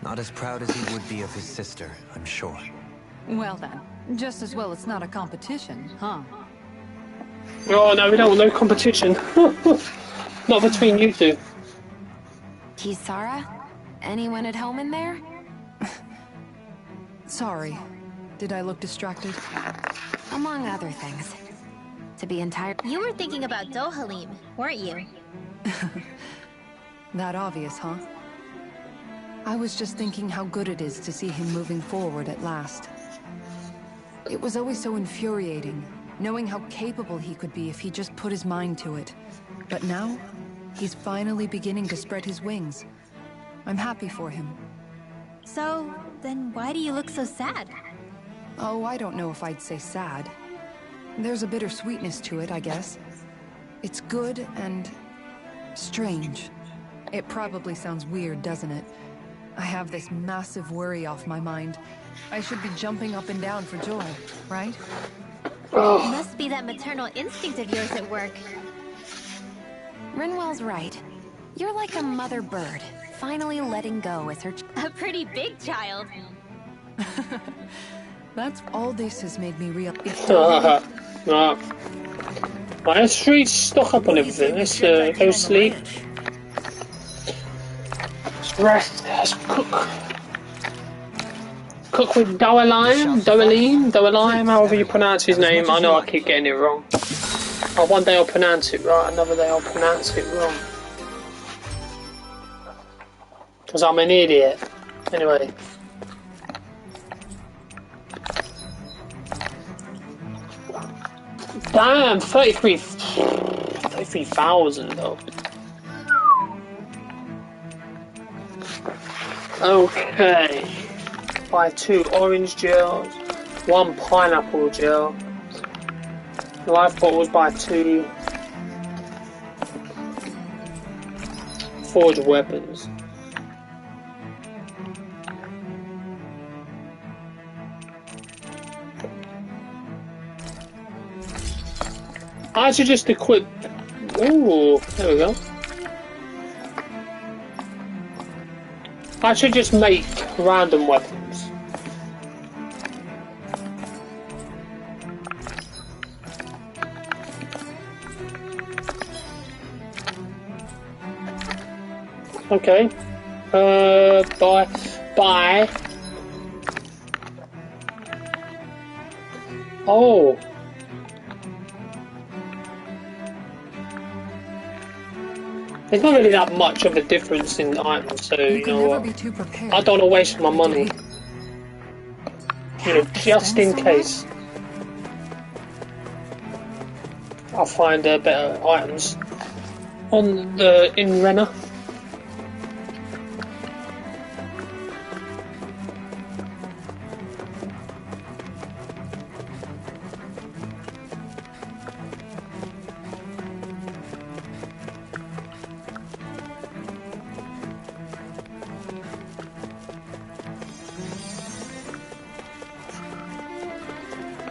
Not as proud as he would be of his sister, I'm sure. Well then, just as well it's not a competition, huh? Oh no, we don't want no competition. Not between you two. Kisara? Anyone at home in there? Sorry. Did I look distracted? Among other things. To be entire... You were thinking about Dohalim, weren't you? That obvious, huh? I was just thinking how good it is to see him moving forward at last. It was always so infuriating, knowing how capable he could be if he just put his mind to it. But now, he's finally beginning to spread his wings. I'm happy for him. So, then why do you look so sad? Oh, I don't know if I'd say sad. There's a bittersweetness to it, I guess. It's good and... strange. It probably sounds weird, doesn't it? I have this massive worry off my mind. I should be jumping up and down for joy, right? Oh. It must be that maternal instinct of yours at work. Rinwell's right. You're like a mother bird, finally letting go as her... A pretty big child. That's all this has made me real. Right, let's restock up on everything. Let's go sleep. Let's rest. Let's cook. Cook with Doalim, however you pronounce his name. I know I keep getting it wrong. Oh, one day I'll pronounce it right, another day I'll pronounce it wrong. Because I'm an idiot. Anyway. Damn, 33,000 though. Okay. Buy 2 orange gels, 1 pineapple gel. Life bottles by 2. Forged weapons. I should just equip. Ooh, there we go. I should just make random weapons. Okay. Buy. Bye. Oh. There's not really that much of a difference in items, so you know what? I don't want to waste my money. You know, just in case. I'll find better items on the in Renna.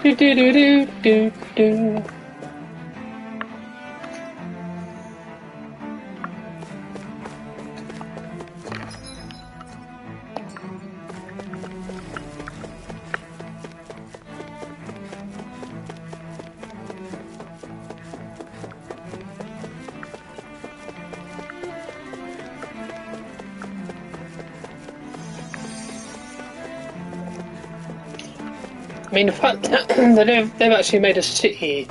Do do do do do do. I mean, the fact that they've actually made a city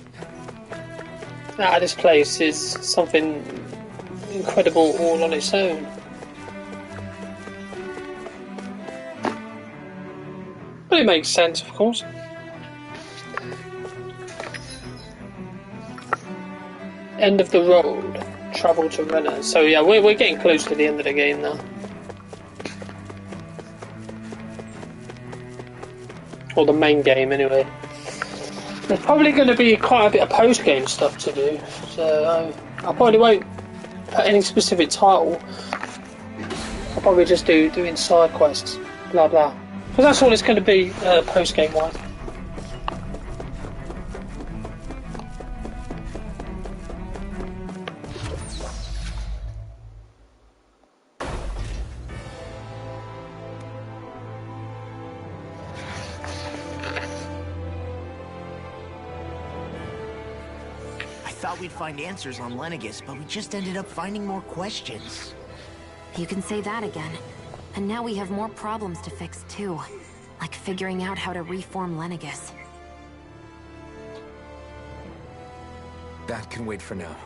out of this place is something incredible all on its own. But it makes sense, of course. End of the road. Travel to Renna. So yeah, we're getting close to the end of the game now. Or the main game, anyway. There's probably going to be quite a bit of post-game stuff to do, so I probably won't put any specific title. I'll probably just doing side quests, blah blah. Because that's all it's going to be post-game wise. We'd find answers on Lenegis, but we just ended up finding more questions. You can say that again. And now we have more problems to fix too. Like figuring out how to reform Lenegis. That can wait for now.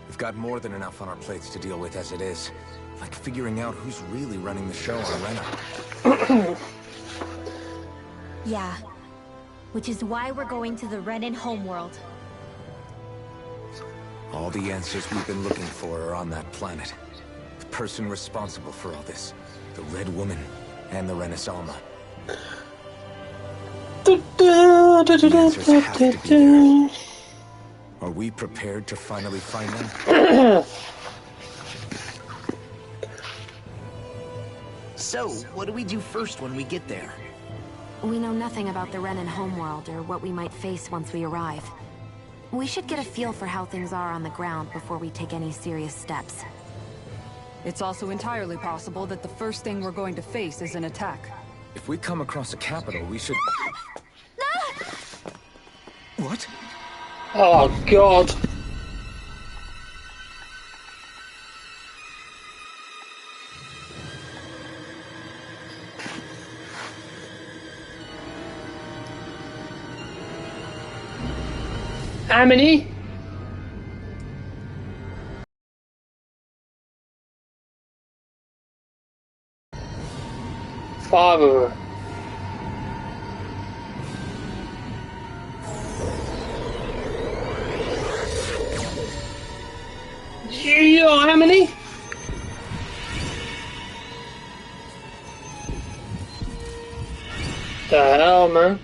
We've got more than enough on our plates to deal with as it is. Like figuring out who's really running the show on Renna. Yeah. Which is why we're going to the Renan homeworld. All the answers we've been looking for are on that planet. The person responsible for all this. The Red Woman and the Renaissance. The answers have to be there. Are we prepared to finally find them? So, what do we do first when we get there? We know nothing about the Renan homeworld or what we might face once we arrive. We should get a feel for how things are on the ground before we take any serious steps. It's also entirely possible that the first thing we're going to face is an attack. If we come across a capital, we should... What? Oh, God. How many? Father. Yeah, how many? The hell, man?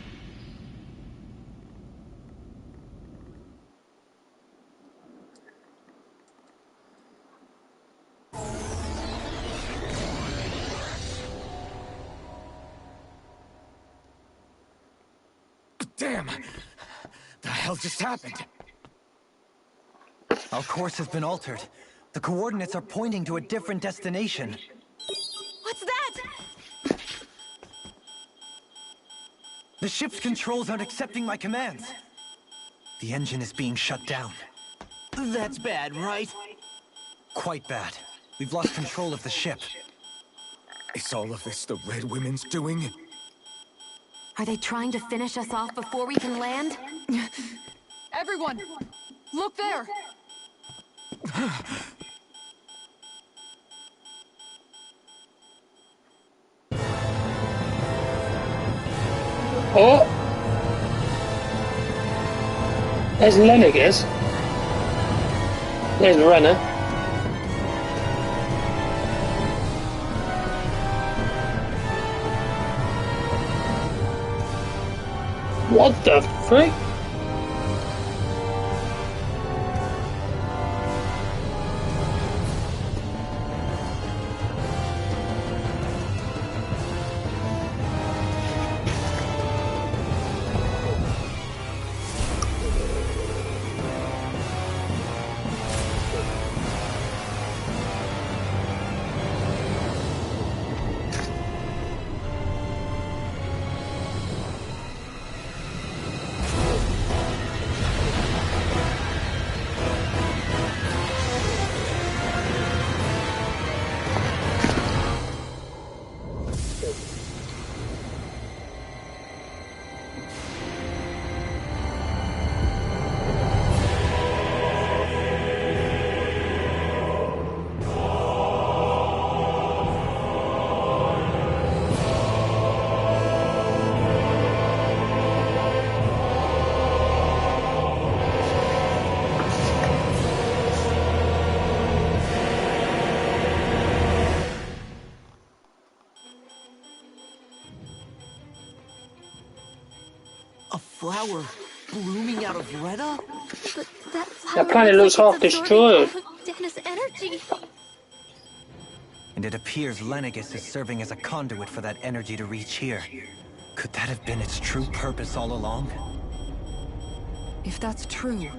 Damn! The hell just happened? Our course has been altered. The coordinates are pointing to a different destination. What's that? The ship's controls aren't accepting my commands. The engine is being shut down. That's bad, right? Quite bad. We've lost control of the ship. Is all of this the Red Women's doing? Are they trying to finish us off before we can land? Everyone! Look there! Oh! There's Lenniges. There's Renner. What the frick? A flower blooming out of Retta? But that flower That planet looks like half it's absorbing destroyed. all of Dana's energy. And it appears Lenniges is serving as a conduit for that energy to reach here. Could that have been its true purpose all along? If that's true,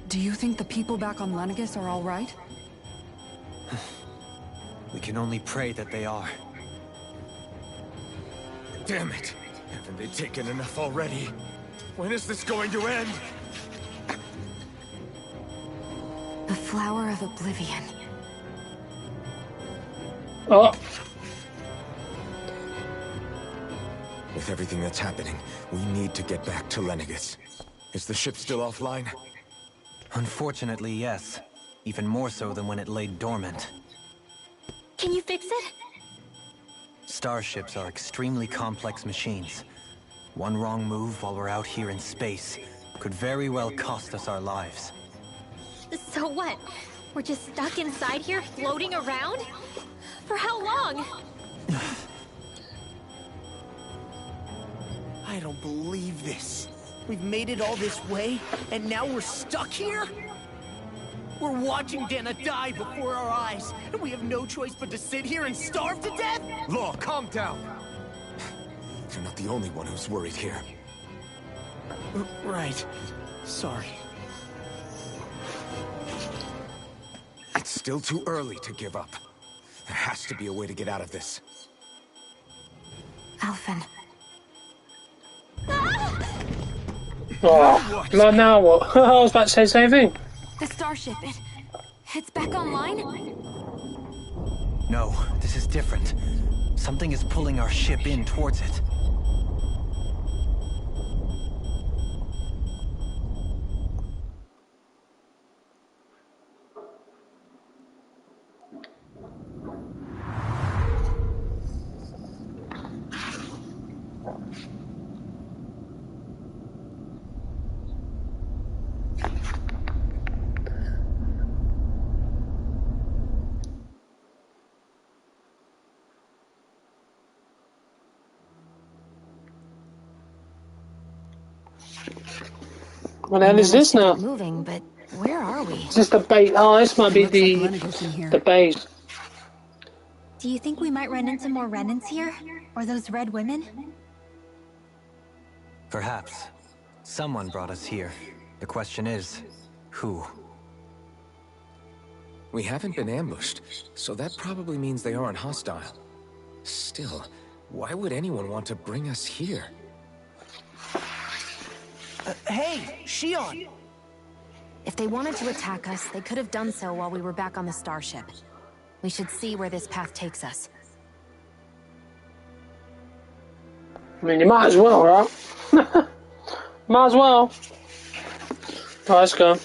do you think the people back on Lenniges are all right? We can only pray that they are. Damn it! Haven't they taken enough already? When is this going to end? The Flower of Oblivion. Oh. With everything that's happening, we need to get back to Lenniges. Is the ship still offline? Unfortunately, yes. Even more so than when it lay dormant. Can you fix it? Starships are extremely complex machines. One wrong move while we're out here in space could very well cost us our lives. So what? We're just stuck inside here, floating around? For how long? I don't believe this. We've made it all this way, and now we're stuck here? We're watching Dana die before our eyes, and we have no choice but to sit here and starve to death? Law, calm down! You're not the only one who's worried here. Right. Sorry. It's still too early to give up. There has to be a way to get out of this. Alphen. Oh, well, now what? I was about to say the same thing. The starship, it's back online? No, this is different. Something is pulling our ship in towards it. What the hell is this now? Moving, but where are we? Is this the base? Oh, this might be the base. Do you think we might run into more Renans here? Or those red women? Perhaps. Someone brought us here. The question is, who? We haven't been ambushed, so that probably means they aren't hostile. Still, why would anyone want to bring us here? Hey, Shion! If they wanted to attack us, they could have done so while we were back on the starship. We should see where this path takes us. I mean, you might as well, right? Might as well. Right, let's go.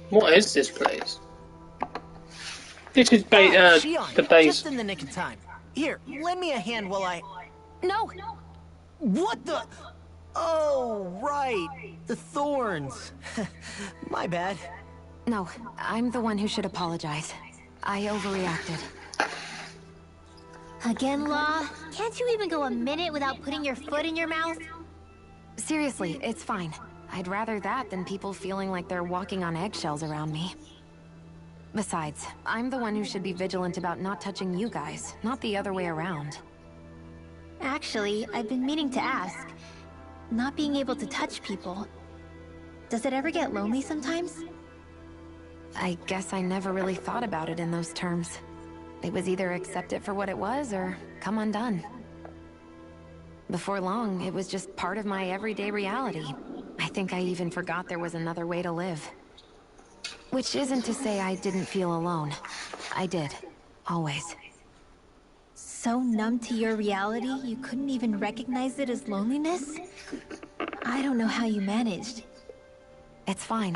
What is this place? This is Shion, the base. just in the nick of time. Here, lend me a hand while I... No! What the... Oh, right. The thorns. My bad. No, I'm the one who should apologize. I overreacted. Again, Law? Can't you even go a minute without putting your foot in your mouth? Seriously, it's fine. I'd rather that than people feeling like they're walking on eggshells around me. Besides, I'm the one who should be vigilant about not touching you guys, not the other way around. Actually, I've been meaning to ask. Not being able to touch people, does it ever get lonely sometimes? I guess I never really thought about it in those terms. It was either accept it for what it was, or come undone. Before long, it was just part of my everyday reality. I think I even forgot there was another way to live. Which isn't to say I didn't feel alone. I did. Always. So numb to your reality, you couldn't even recognize it as loneliness? I don't know how you managed. It's fine.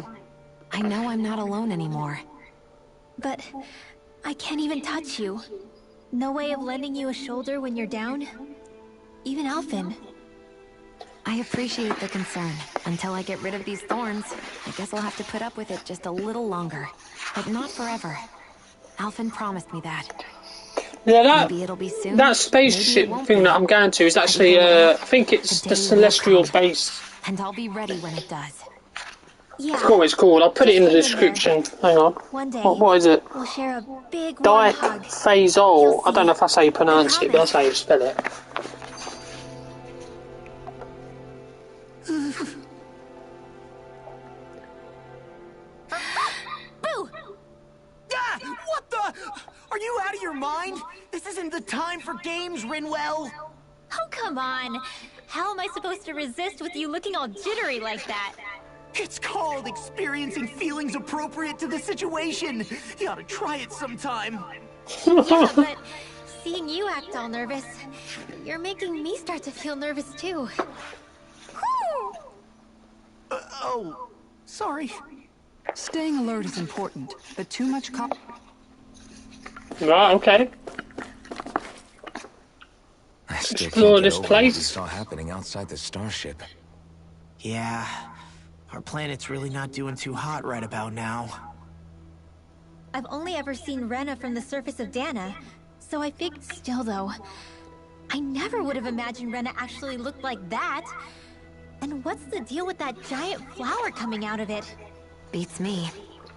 I know I'm not alone anymore. But I can't even touch you. No way of lending you a shoulder when you're down? Even Alphen. I appreciate the concern. Until I get rid of these thorns, I guess I'll have to put up with it just a little longer. But not forever. Alphen promised me that. Yeah, maybe it'll be soon. That spaceship thing that I'm going to is actually, I think it's the Celestial base. And I'll be ready when it does. Yeah. It's called. I'll put it in the description. Hang on. One day, what is it? We'll share a big daeq hug. faezol. I don't know if that's how you pronounce it, but that's how you spell it. Boo! Ah, what the? Are you out of your mind? This isn't the time for games, Rinwell. Oh, come on. How am I supposed to resist with you looking all jittery like that? It's called experiencing feelings appropriate to the situation. You ought to try it sometime. Yeah, but seeing you act all nervous, you're making me start to feel nervous too. Oh, sorry. Staying alert is important, but too much Right, okay. I still Explore can't get this over place. what we saw happening outside the starship. Yeah, our planet's really not doing too hot right about now. I've only ever seen Rena from the surface of Dana, so I figured still though. I never would have imagined Rena actually looked like that. And what's the deal with that giant flower coming out of it? Beats me.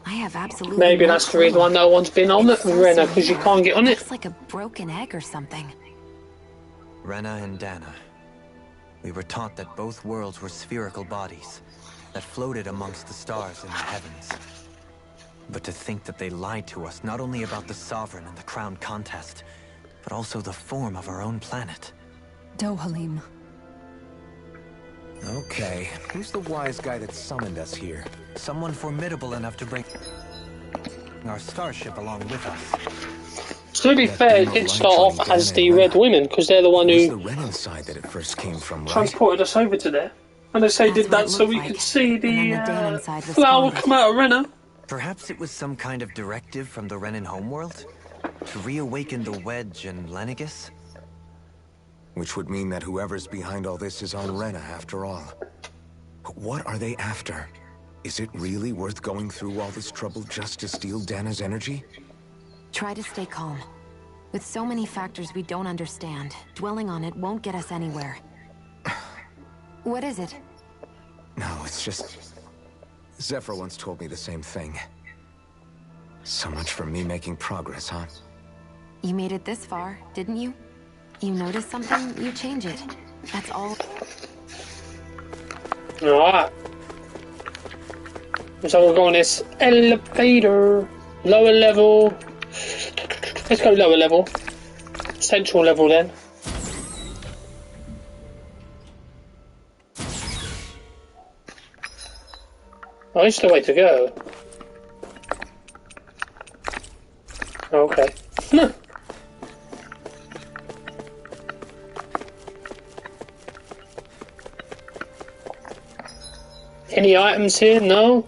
I have absolutely Maybe no that's the reason why no one's been on it, Rena, because you can't get on it. Looks like a broken egg or something. Rena and Dana. We were taught that both worlds were spherical bodies that floated amongst the stars in the heavens. But to think that they lied to us not only about the Sovereign and the Crown contest, but also the form of our own planet. Dohalim. Okay, who's the wise guy that summoned us here? Someone formidable enough to bring our starship along with us. To be fair, it did start off as the Red Women, because they're the one who the Renan side that it first came from, right? transported us over to there. And they say did that so we could see the flower come out of Rena. Perhaps it was some kind of directive from the Renan homeworld? To reawaken the Wedge and Lenegis? Which would mean that whoever's behind all this is on Rena after all. But what are they after? Is it really worth going through all this trouble just to steal Dana's energy? Try to stay calm. With so many factors we don't understand, dwelling on it won't get us anywhere. What is it? No, it's just... Zephyr once told me the same thing. So much for me making progress, huh? You made it this far, didn't you? You notice something, you change it. That's all. Alright. So we're going this elevator. Lower level. Let's go lower level. Central level then. Oh, it's the way to go. Okay. Any items here? No?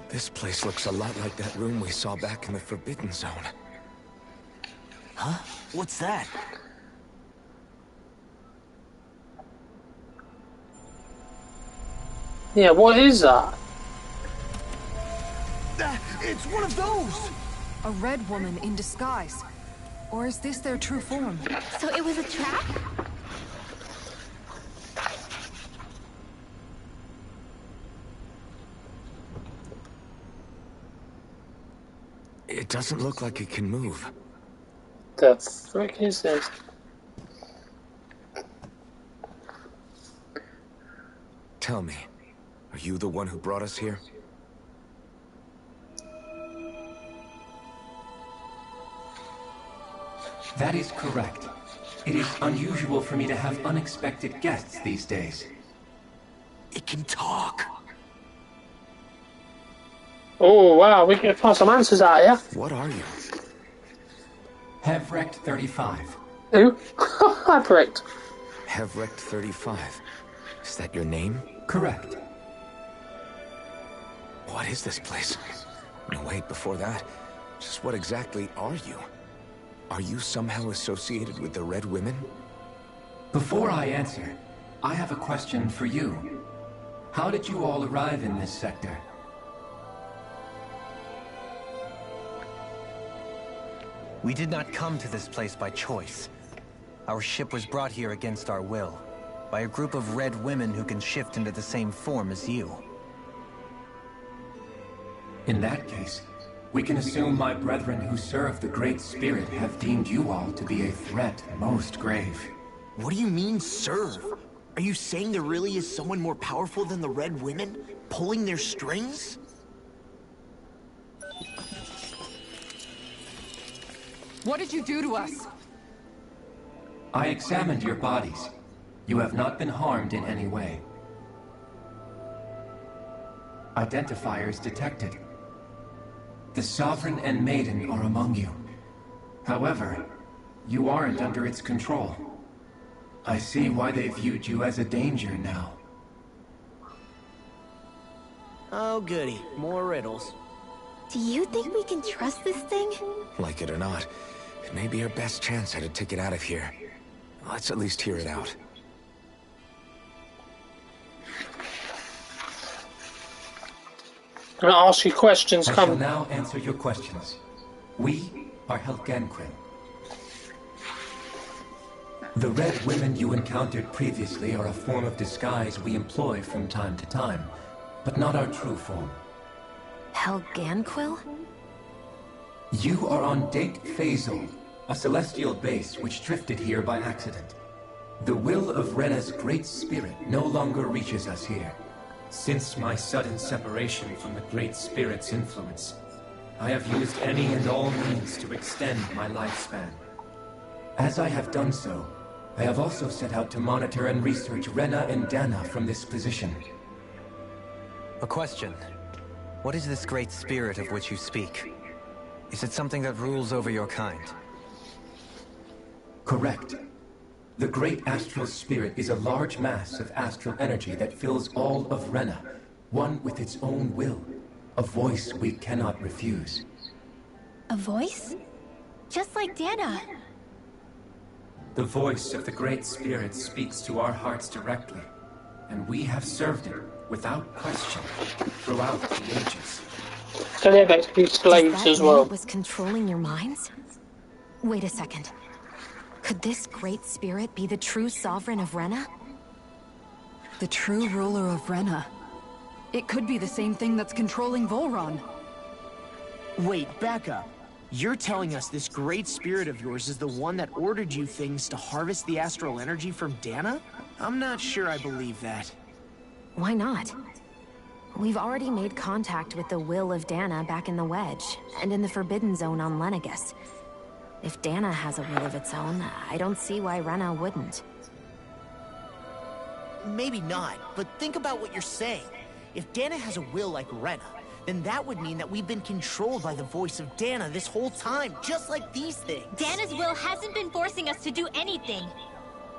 This place looks a lot like that room we saw back in the Forbidden Zone. Huh? What's that? Yeah, what is that? It's one of those! A red woman in disguise. Or is this their true form? So it was a trap? It doesn't look like it can move. The frick is this? Tell me, are you the one who brought us here? That is correct. It is unusual for me to have unexpected guests these days. It can talk. Oh wow, we can find some answers out here. What are you? Hevrect 35. Who? Correct. Hevrect 35. Is that your name? Correct. What is this place? No, wait, before that, just what exactly are you? Are you somehow associated with the Red Women? Before I answer, I have a question for you. How did you all arrive in this sector? We did not come to this place by choice. Our ship was brought here against our will, by a group of red women who can shift into the same form as you. In that case, we can assume my brethren who serve the Great Spirit have deemed you all to be a threat most grave. What do you mean, serve? Are you saying there really is someone more powerful than the Red Women, pulling their strings? What did you do to us? I examined your bodies. You have not been harmed in any way. Identifiers detected. The Sovereign and Maiden are among you. However, you aren't under its control. I see why they viewed you as a danger now. Oh goody, more riddles. Do you think we can trust this thing? Like it or not, it may be our best chance at a ticket out of here. Let's at least hear it out. I'm gonna ask you questions. I shall now answer your questions. We are Helgenquin. The red women you encountered previously are a form of disguise we employ from time to time, but not our true form. Helgenquil? You are on daeq faezol, a celestial base which drifted here by accident. The will of Rena's great spirit no longer reaches us here. Since my sudden separation from the Great Spirit's influence, I have used any and all means to extend my lifespan. As I have done so, I have also set out to monitor and research Rena and Dana from this position. A question. What is this great spirit of which you speak? Is it something that rules over your kind? Correct. The great astral spirit is a large mass of astral energy that fills all of Rena, one with its own will, a voice we cannot refuse. A voice? Just like Dana. The voice of the great spirit speaks to our hearts directly, and we have served it without question throughout the ages. So they're basically slaves as well. It was controlling your minds? Wait a second. Could this great spirit be the true sovereign of Rena? The true ruler of Rena. It could be the same thing that's controlling Volron. Wait, back up. You're telling us this great spirit of yours is the one that ordered you things to harvest the astral energy from Dana? I'm not sure I believe that. Why not? We've already made contact with the will of Dana back in the Wedge, and in the Forbidden Zone on Lenegus. If Dana has a will of its own, I don't see why Rena wouldn't. Maybe not, but think about what you're saying. If Dana has a will like Rena, then that would mean that we've been controlled by the voice of Dana this whole time, just like these things. Dana's will hasn't been forcing us to do anything.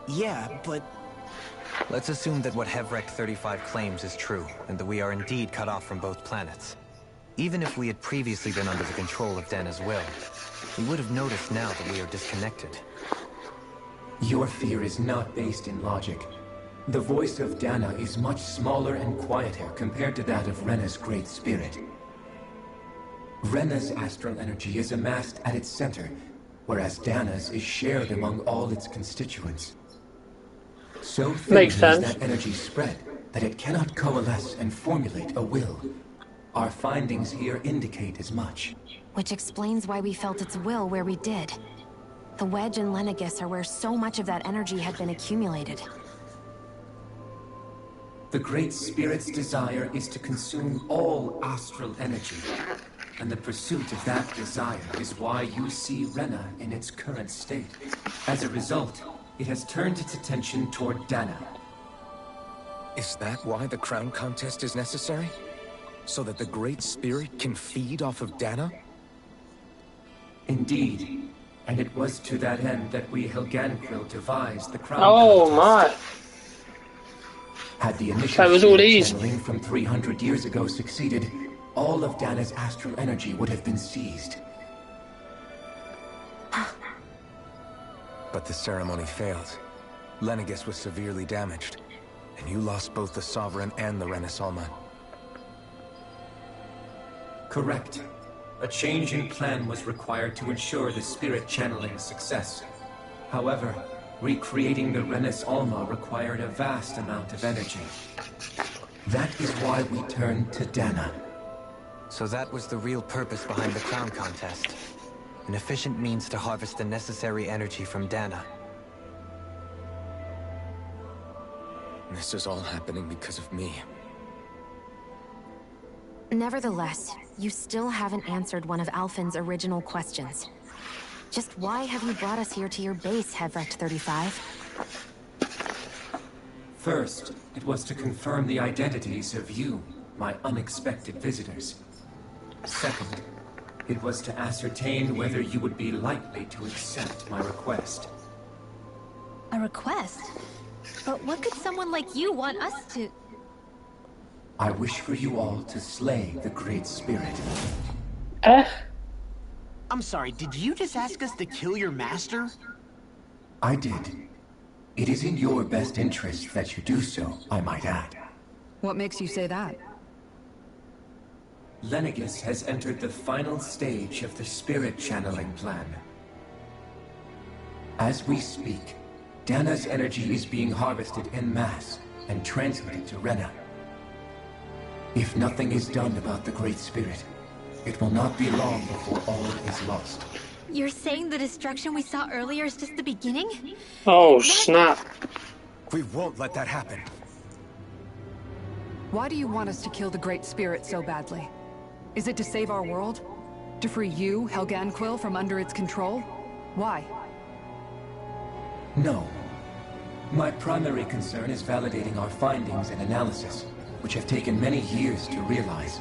Yeah, but... Let's assume that what Hevrek 35 claims is true, and that we are indeed cut off from both planets. Even if we had previously been under the control of Dana's will, we would have noticed now that we are disconnected. Your fear is not based in logic. The voice of Dana is much smaller and quieter compared to that of Rena's great spirit. Rena's astral energy is amassed at its center, whereas Dana's is shared among all its constituents. So thin is that energy spread that it cannot coalesce and formulate a will. Our findings here indicate as much. Which explains why we felt its will where we did. The Wedge and Lenegus are where so much of that energy had been accumulated. The Great Spirit's desire is to consume all astral energy. And the pursuit of that desire is why you see Rena in its current state. As a result, it has turned its attention toward Dana. Is that why the crown contest is necessary? So that the Great Spirit can feed off of Dana? Indeed. And it was to that end that we Helganquil devised the crown My. contest. Had the initial channeling from 300 years ago succeeded, all of Dana's astral energy would have been seized. But the ceremony failed. Lenegus was severely damaged, and you lost both the Sovereign and the Renaissance. Correct. A change in plan was required to ensure the spirit channeling success. However, recreating the Renes Alma required a vast amount of energy. That is why we turned to Dana. So that was the real purpose behind the crown contest. An efficient means to harvest the necessary energy from Dana. This is all happening because of me. Nevertheless, you still haven't answered one of Alphen's original questions. Just why have you brought us here to your base, Hevrek 35? First, it was to confirm the identities of you, my unexpected visitors. Second, it was to ascertain whether you would be likely to accept my request. A request? But what could someone like you want us to... I wish for you all to slay the Great Spirit. I'm sorry, did you just ask us to kill your master? I did. It is in your best interest that you do so, I might add. What makes you say that? Lenegus has entered the final stage of the spirit channeling plan. As we speak, Dana's energy is being harvested en masse and transmitted to Rena. If nothing is done about the Great Spirit, it will not be long before all is lost. You're saying the destruction we saw earlier is just the beginning? Oh, snap. We won't let that happen. Why do you want us to kill the Great Spirit so badly? Is it to save our world? To free you, Helganquil, from under its control? Why? No. My primary concern is validating our findings and analysis, which have taken many years to realize.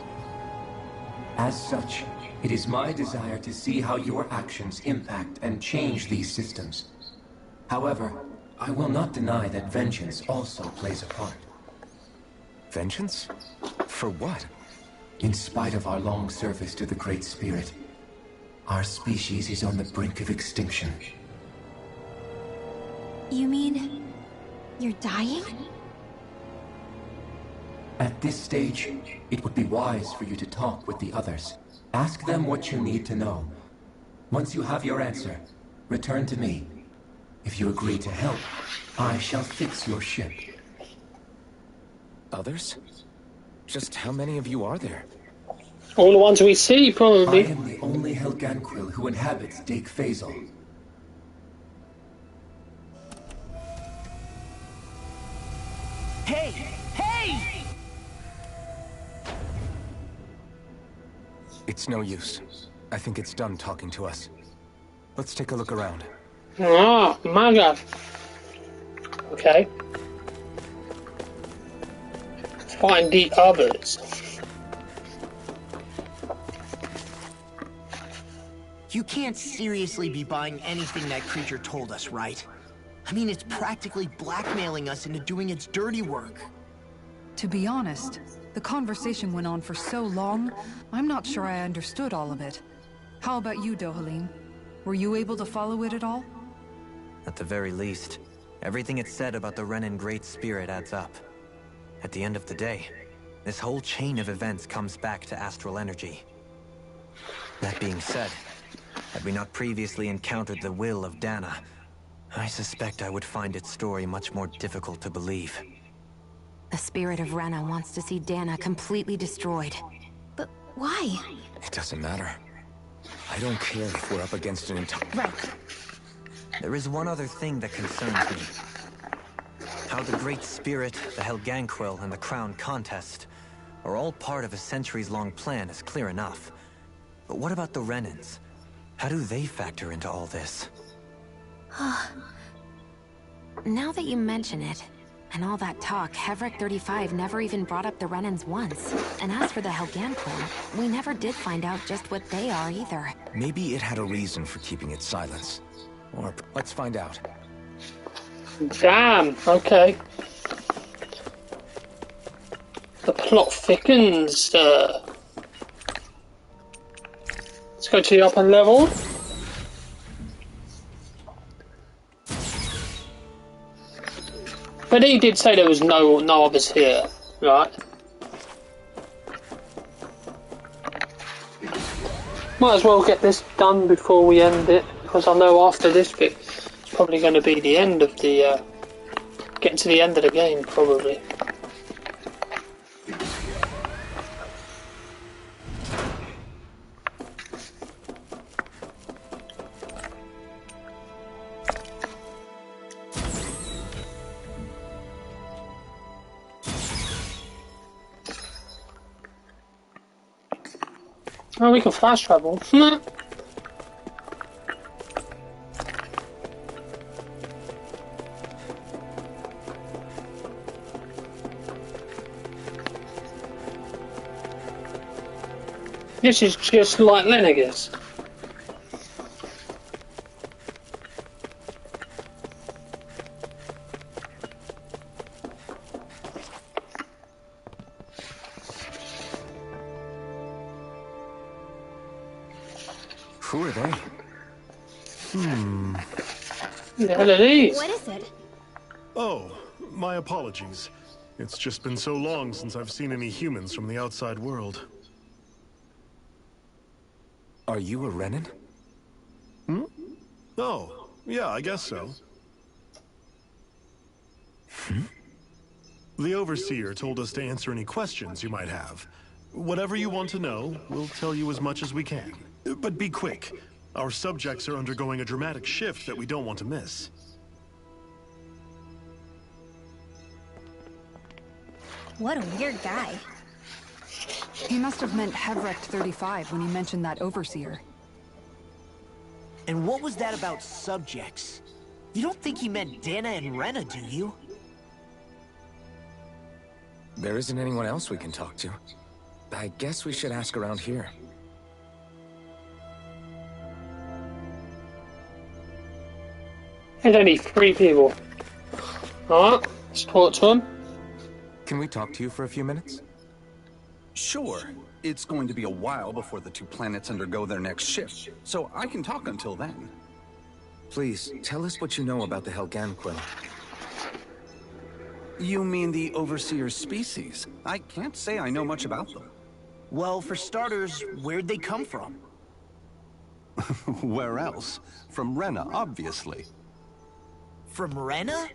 As such, it is my desire to see how your actions impact and change these systems. However, I will not deny that vengeance also plays a part. Vengeance? For what? In spite of our long service to the Great Spirit, our species is on the brink of extinction. You mean... you're dying? At this stage, it would be wise for you to talk with the others. Ask them what you need to know. Once you have your answer, return to me. If you agree to help, I shall fix your ship. Others? Just how many of you are there? All the ones we see, I probably. am the only Helganquil who inhabits daeq faezol. Hey! Hey! It's no use. I think it's done talking to us. Let's take a look around. Ah, my god. Okay. Find the others. You can't seriously be buying anything that creature told us, right? I mean, it's practically blackmailing us into doing its dirty work. To be honest, the conversation went on for so long, I'm not sure I understood all of it. How about you, Dohalim? Were you able to follow it at all? At the very least, everything it said about the Renan Great Spirit adds up. At the end of the day, this whole chain of events comes back to astral energy. That being said, had we not previously encountered the will of Dana, I suspect I would find its story much more difficult to believe. The spirit of Rena wants to see Dana completely destroyed. But why? It doesn't matter. I don't care if we're up against an entire... Right. There is one other thing that concerns me. How the Great Spirit, the Helganquil, and the Crown Contest are all part of a centuries-long plan is clear enough. But what about the Renans? How do they factor into all this? Now that you mention it, and all that talk, Hevric 35 never even brought up the Renans once. And as for the Helganquil, we never did find out just what they are either. Maybe it had a reason for keeping its silence. Or let's find out. Damn, okay. The plot thickens. Let's go to the upper level. But he did say there was no others here, right? Might as well get this done before we end it, because I know after this bit it's probably going to be the end of the getting to the end of the game, probably. Oh, we can fast travel. This is just like Lenegus. Who are they? The hell are these? What is it? Oh, my apologies. It's just been so long since I've seen any humans from the outside world. Are you a Renan? Hmm? Oh, yeah, I guess so. The Overseer told us to answer any questions you might have. Whatever you want to know, we'll tell you as much as we can. But be quick. Our subjects are undergoing a dramatic shift that we don't want to miss. What a weird guy. He must have meant Hevric 35 when he mentioned that Overseer. And what was that about subjects? You don't think he meant Dana and Rena, do you? There isn't anyone else we can talk to. I guess we should ask around here. There's only 3 people. Alright, let's talk to him. Can we talk to you for a few minutes? Sure. It's going to be a while before the 2 planets undergo their next shift, so I can talk until then. Please, tell us what you know about the Helganquil. You mean the Overseer's species? I can't say I know much about them. Well, for starters, where'd they come from? Where else? From Rena, obviously. From Rena?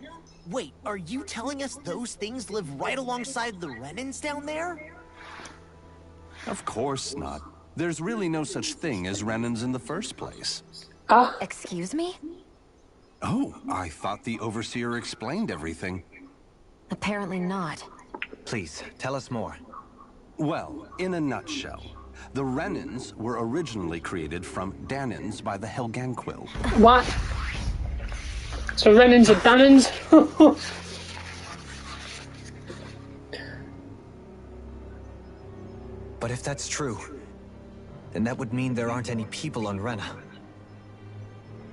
Wait, are you telling us those things live right alongside the Renans down there? Of course not. There's really no such thing as Renans in the first place. Excuse me? Oh, I thought the Overseer explained everything. Apparently not. Please, tell us more. Well, in a nutshell, the Renans were originally created from Danans by the Helganquil. What? So Renans are Danans? But if that's true, then that would mean there aren't any people on Rena.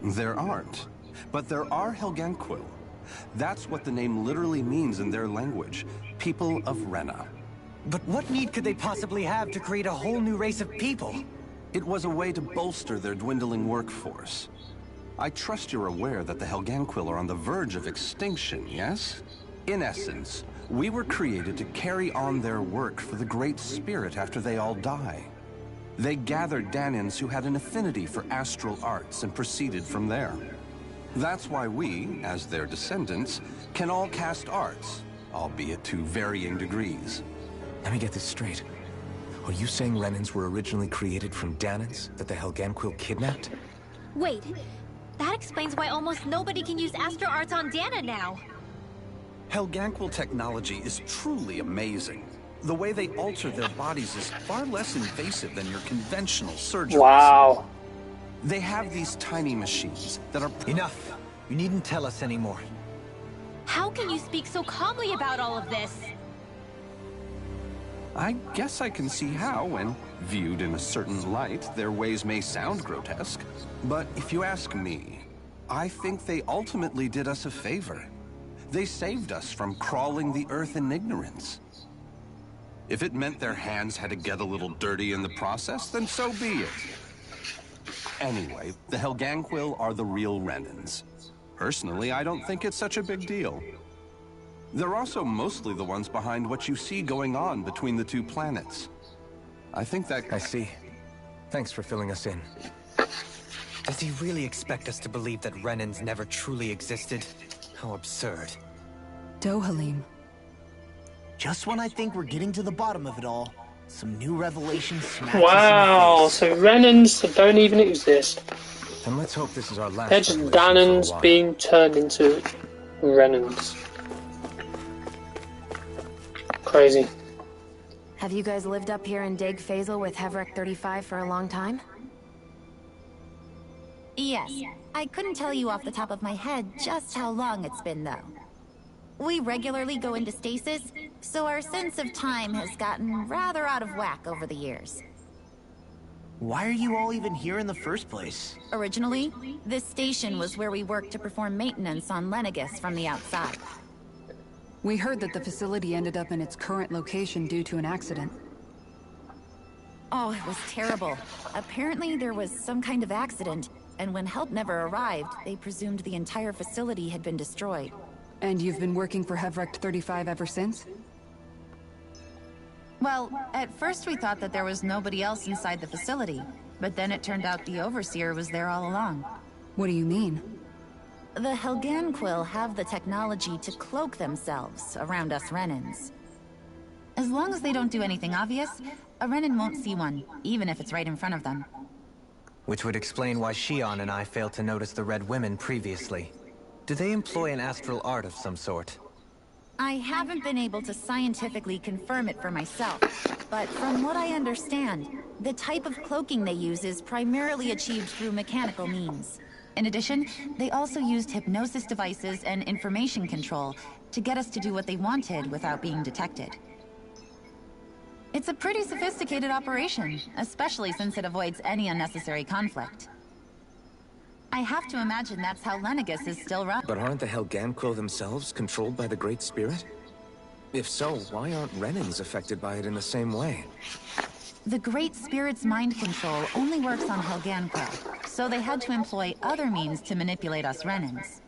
There aren't. But there are Helganquil. That's what the name literally means in their language. People of Rena. But what need could they possibly have to create a whole new race of people? It was a way to bolster their dwindling workforce. I trust you're aware that the Helganquil are on the verge of extinction, yes? In essence, we were created to carry on their work for the Great Spirit after they all die. They gathered Danans who had an affinity for astral arts and proceeded from there. That's why we, as their descendants, can all cast arts, albeit to varying degrees. Let me get this straight. Are you saying Renans were originally created from Danans that the Helganquil kidnapped? Wait, that explains why almost nobody can use astral arts on Dana now. Helganquil technology is truly amazing. The way they alter their bodies is far less invasive than your conventional surgeries. Wow. They have these tiny machines that are... Enough! You needn't tell us anymore. How can you speak so calmly about all of this? I guess I can see how, when viewed in a certain light, their ways may sound grotesque. But if you ask me, I think they ultimately did us a favor. They saved us from crawling the earth in ignorance. If it meant their hands had to get a little dirty in the process, then so be it. Anyway, the Helganquil are the real Renans. Personally, I don't think it's such a big deal. They're also mostly the ones behind what you see going on between the two planets. I think that... I see. Thanks for filling us in. Does he really expect us to believe that Renans never truly existed? How absurd. Dohalim. Just when I think we're getting to the bottom of it all, some new revelation smacks Wow, us in the face. so Renans don't even exist. And let's hope this is our last. They're just revelation for a Danans while. being turned into Renans. Crazy. Have you guys lived up here in daeq Faezol with Hevrek 35 for a long time? Yes. I couldn't tell you off the top of my head just how long it's been, though. We regularly go into stasis, so our sense of time has gotten rather out of whack over the years. Why are you all even here in the first place? Originally, this station was where we worked to perform maintenance on Lenegus from the outside. We heard that the facility ended up in its current location due to an accident. Oh, it was terrible. Apparently there was some kind of accident, and when help never arrived, they presumed the entire facility had been destroyed. And you've been working for Hevrek 35 ever since? Well, at first we thought that there was nobody else inside the facility, but then it turned out the Overseer was there all along. What do you mean? The Helganquil have the technology to cloak themselves around us Renans. As long as they don't do anything obvious, a Renan won't see one, even if it's right in front of them. Which would explain why Shion and I failed to notice the Red Women previously. Do they employ an astral art of some sort? I haven't been able to scientifically confirm it for myself, but from what I understand, the type of cloaking they use is primarily achieved through mechanical means. In addition, they also used hypnosis devices and information control to get us to do what they wanted without being detected. It's a pretty sophisticated operation, especially since it avoids any unnecessary conflict. I have to imagine that's how Lenegus is still run. But aren't the Helganquil themselves controlled by the Great Spirit? If so, why aren't Renans affected by it in the same way? The Great Spirit's mind control only works on Helganquil, so they had to employ other means to manipulate us Renans.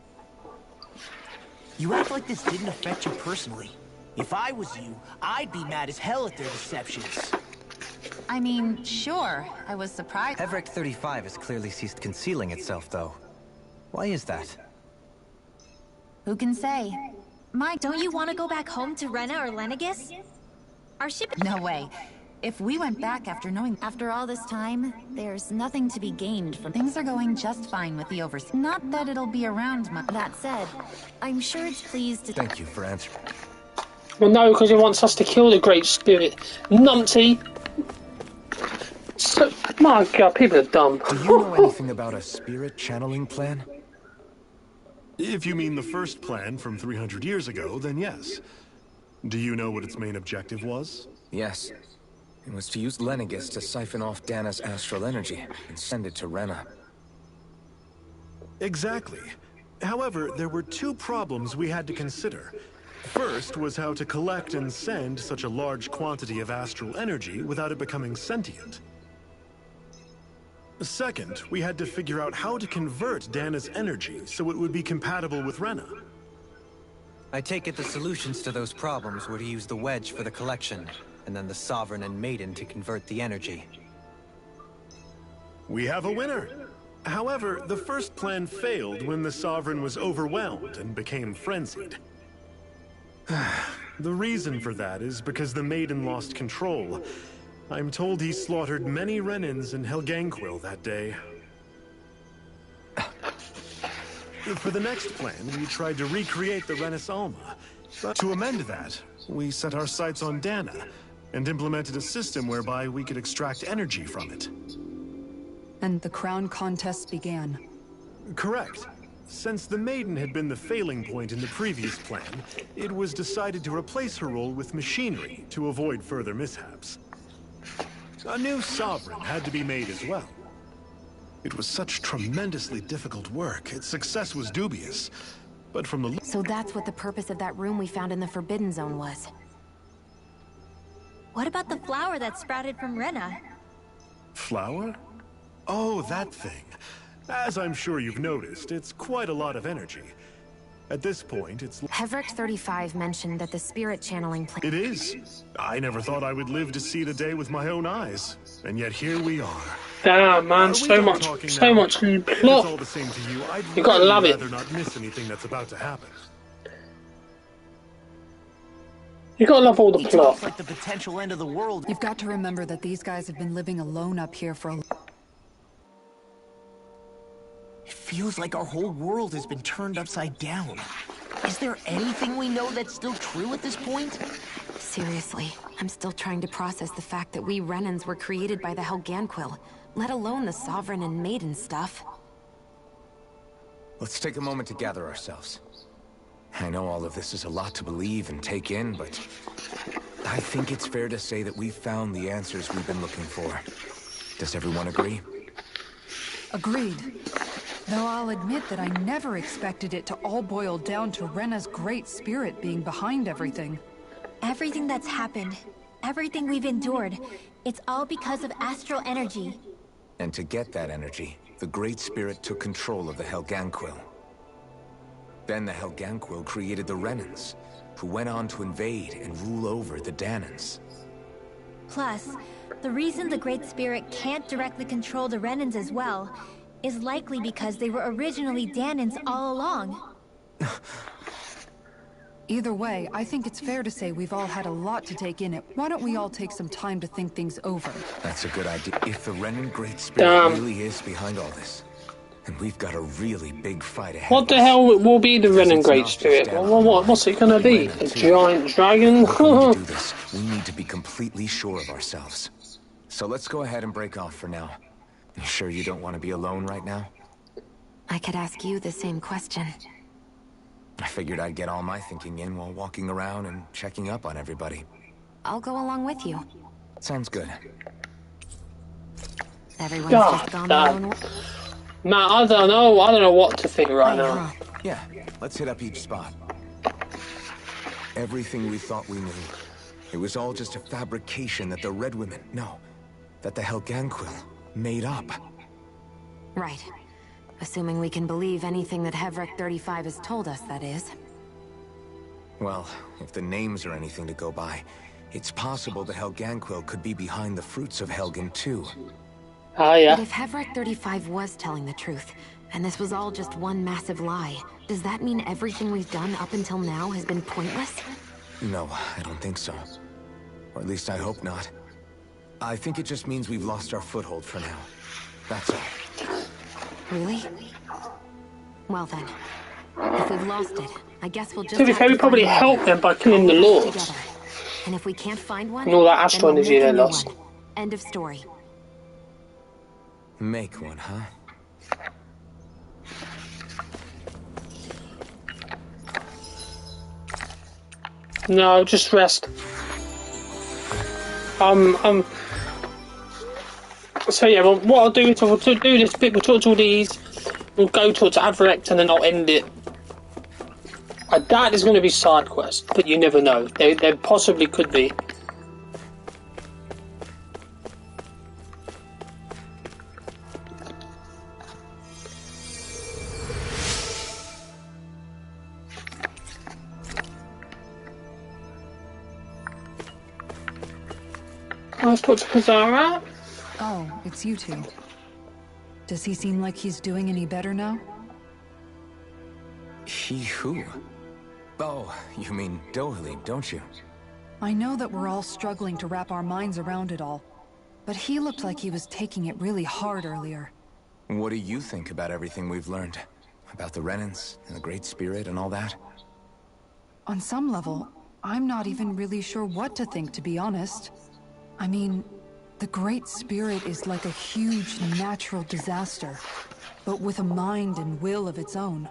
You act like this didn't affect you personally. If I was you, I'd be mad as hell at their deceptions. I mean, sure, I was surprised. Hevrek 35 has clearly ceased concealing itself, though. Why is that? Who can say? Don't you want to go back home to Rena or Lenegus? Our ship... No way. If we went back after knowing... After all this time, there's nothing to be gained from... Things are going just fine with the overseer. Not that it'll be around much. That said, I'm sure it's pleased to... Thank you for answering. Well, no, because he wants us to kill the Great Spirit. Numpty! So, my god, people are dumb. Do you know anything about a spirit channeling plan? If you mean the first plan from 300 years ago, then yes. Do you know what its main objective was? Yes. It was to use Lenegis to siphon off Dana's astral energy and send it to Rena. Exactly. However, there were two problems we had to consider. First was how to collect and send such a large quantity of astral energy without it becoming sentient. Second, we had to figure out how to convert Dana's energy so it would be compatible with Rena. I take it the solutions to those problems were to use the wedge for the collection, and then the Sovereign and Maiden to convert the energy. We have a winner! However, the first plan failed when the Sovereign was overwhelmed and became frenzied. The reason for that is because the Maiden lost control. I'm told he slaughtered many Renans in Helganquil that day. For the next plan, we tried to recreate the Renis Alma. But to amend that, we set our sights on Dana, and implemented a system whereby we could extract energy from it. And the crown contest began. Correct. Since the Maiden had been the failing point in the previous plan, it was decided to replace her role with machinery to avoid further mishaps. A new Sovereign had to be made as well. It was such tremendously difficult work, its success was dubious. But from the... So that's what the purpose of that room we found in the Forbidden Zone was. What about the flower that sprouted from Rena? Flower? Oh, that thing. As I'm sure you've noticed, it's quite a lot of energy. At this point, it's... Hevric 35 mentioned that the spirit channeling plan... It is. I never thought I would live to see the day with my own eyes. And yet here we are. Damn, man, so much plot. If it's all the same to you, I'd you gotta love it. rather not miss anything that's about to happen. You gotta love all the plot. Like the potential end of the world. You've got to remember that these guys have been living alone up here for a... It feels like our whole world has been turned upside down. Is there anything we know that's still true at this point? Seriously, I'm still trying to process the fact that we Renans were created by the Helganquil, let alone the Sovereign and Maiden stuff. Let's take a moment to gather ourselves. I know all of this is a lot to believe and take in, but I think it's fair to say that we've found the answers we've been looking for. Does everyone agree? Agreed. Though I'll admit that I never expected it to all boil down to Rena's great spirit being behind everything. Everything that's happened, everything we've endured, it's all because of astral energy. And to get that energy, the Great Spirit took control of the Helganquil. Then the Helganquil created the Renans, who went on to invade and rule over the Danans. Plus, the reason the Great Spirit can't directly control the Renans as well is likely because they were originally Danans all along. Either way, I think it's fair to say we've all had a lot to take in it. Why don't we all take some time to think things over? That's a good idea. If the Renan Great Spirit really is behind all this, and we've got a really big fight ahead. What the hell will be the Renan Great Spirit? What's it gonna be? A giant dragon? To do this, we need to be completely sure of ourselves. So let's go ahead and break off for now. You sure you don't want to be alone right now? I could ask you the same question. I figured I'd get all my thinking in while walking around and checking up on everybody. I'll go along with you. Sounds good. Everyone's just gone their own way. Matt, I don't know what to think right now. Yeah, let's hit up each spot. Everything we thought we knew, it was all just a fabrication that the Red Women, that the Helganquil made up. Right. Assuming we can believe anything that Hevric 35 has told us, that is. Well, if the names are anything to go by, it's possible the Helganquil could be behind the fruits of Helgen too. Oh, yeah. But if Hevric 35 was telling the truth, and this was all just one massive lie, does that mean everything we've done up until now has been pointless? No, I don't think so. Or at least I hope not. I think it just means we've lost our foothold for now. That's all. Really? Well then, if we've lost it, I guess we'll just To be have fair, to we probably find a help leader. them by killing All the of us lords. together. And if we can't find one, And all that then astral we'll energy make they a new lost. one. End of story. Make one, huh? No, just rest. So yeah, well, what I'll do is we'll do this bit, we'll talk to all these, we'll go talk to Avarect, and then I'll end it. I doubt there's going to be side quests, but you never know. There possibly could be. Let's talk to Kazara. Oh, it's you two. Does he seem like he's doing any better now? He who? Oh, you mean Dohalim, don't you? I know that we're all struggling to wrap our minds around it all, but he looked like he was taking it really hard earlier. What do you think about everything we've learned? About the Renans, and the Great Spirit, and all that? On some level, I'm not even really sure what to think, to be honest. I mean, the Great Spirit is like a huge natural disaster, but with a mind and will of its own.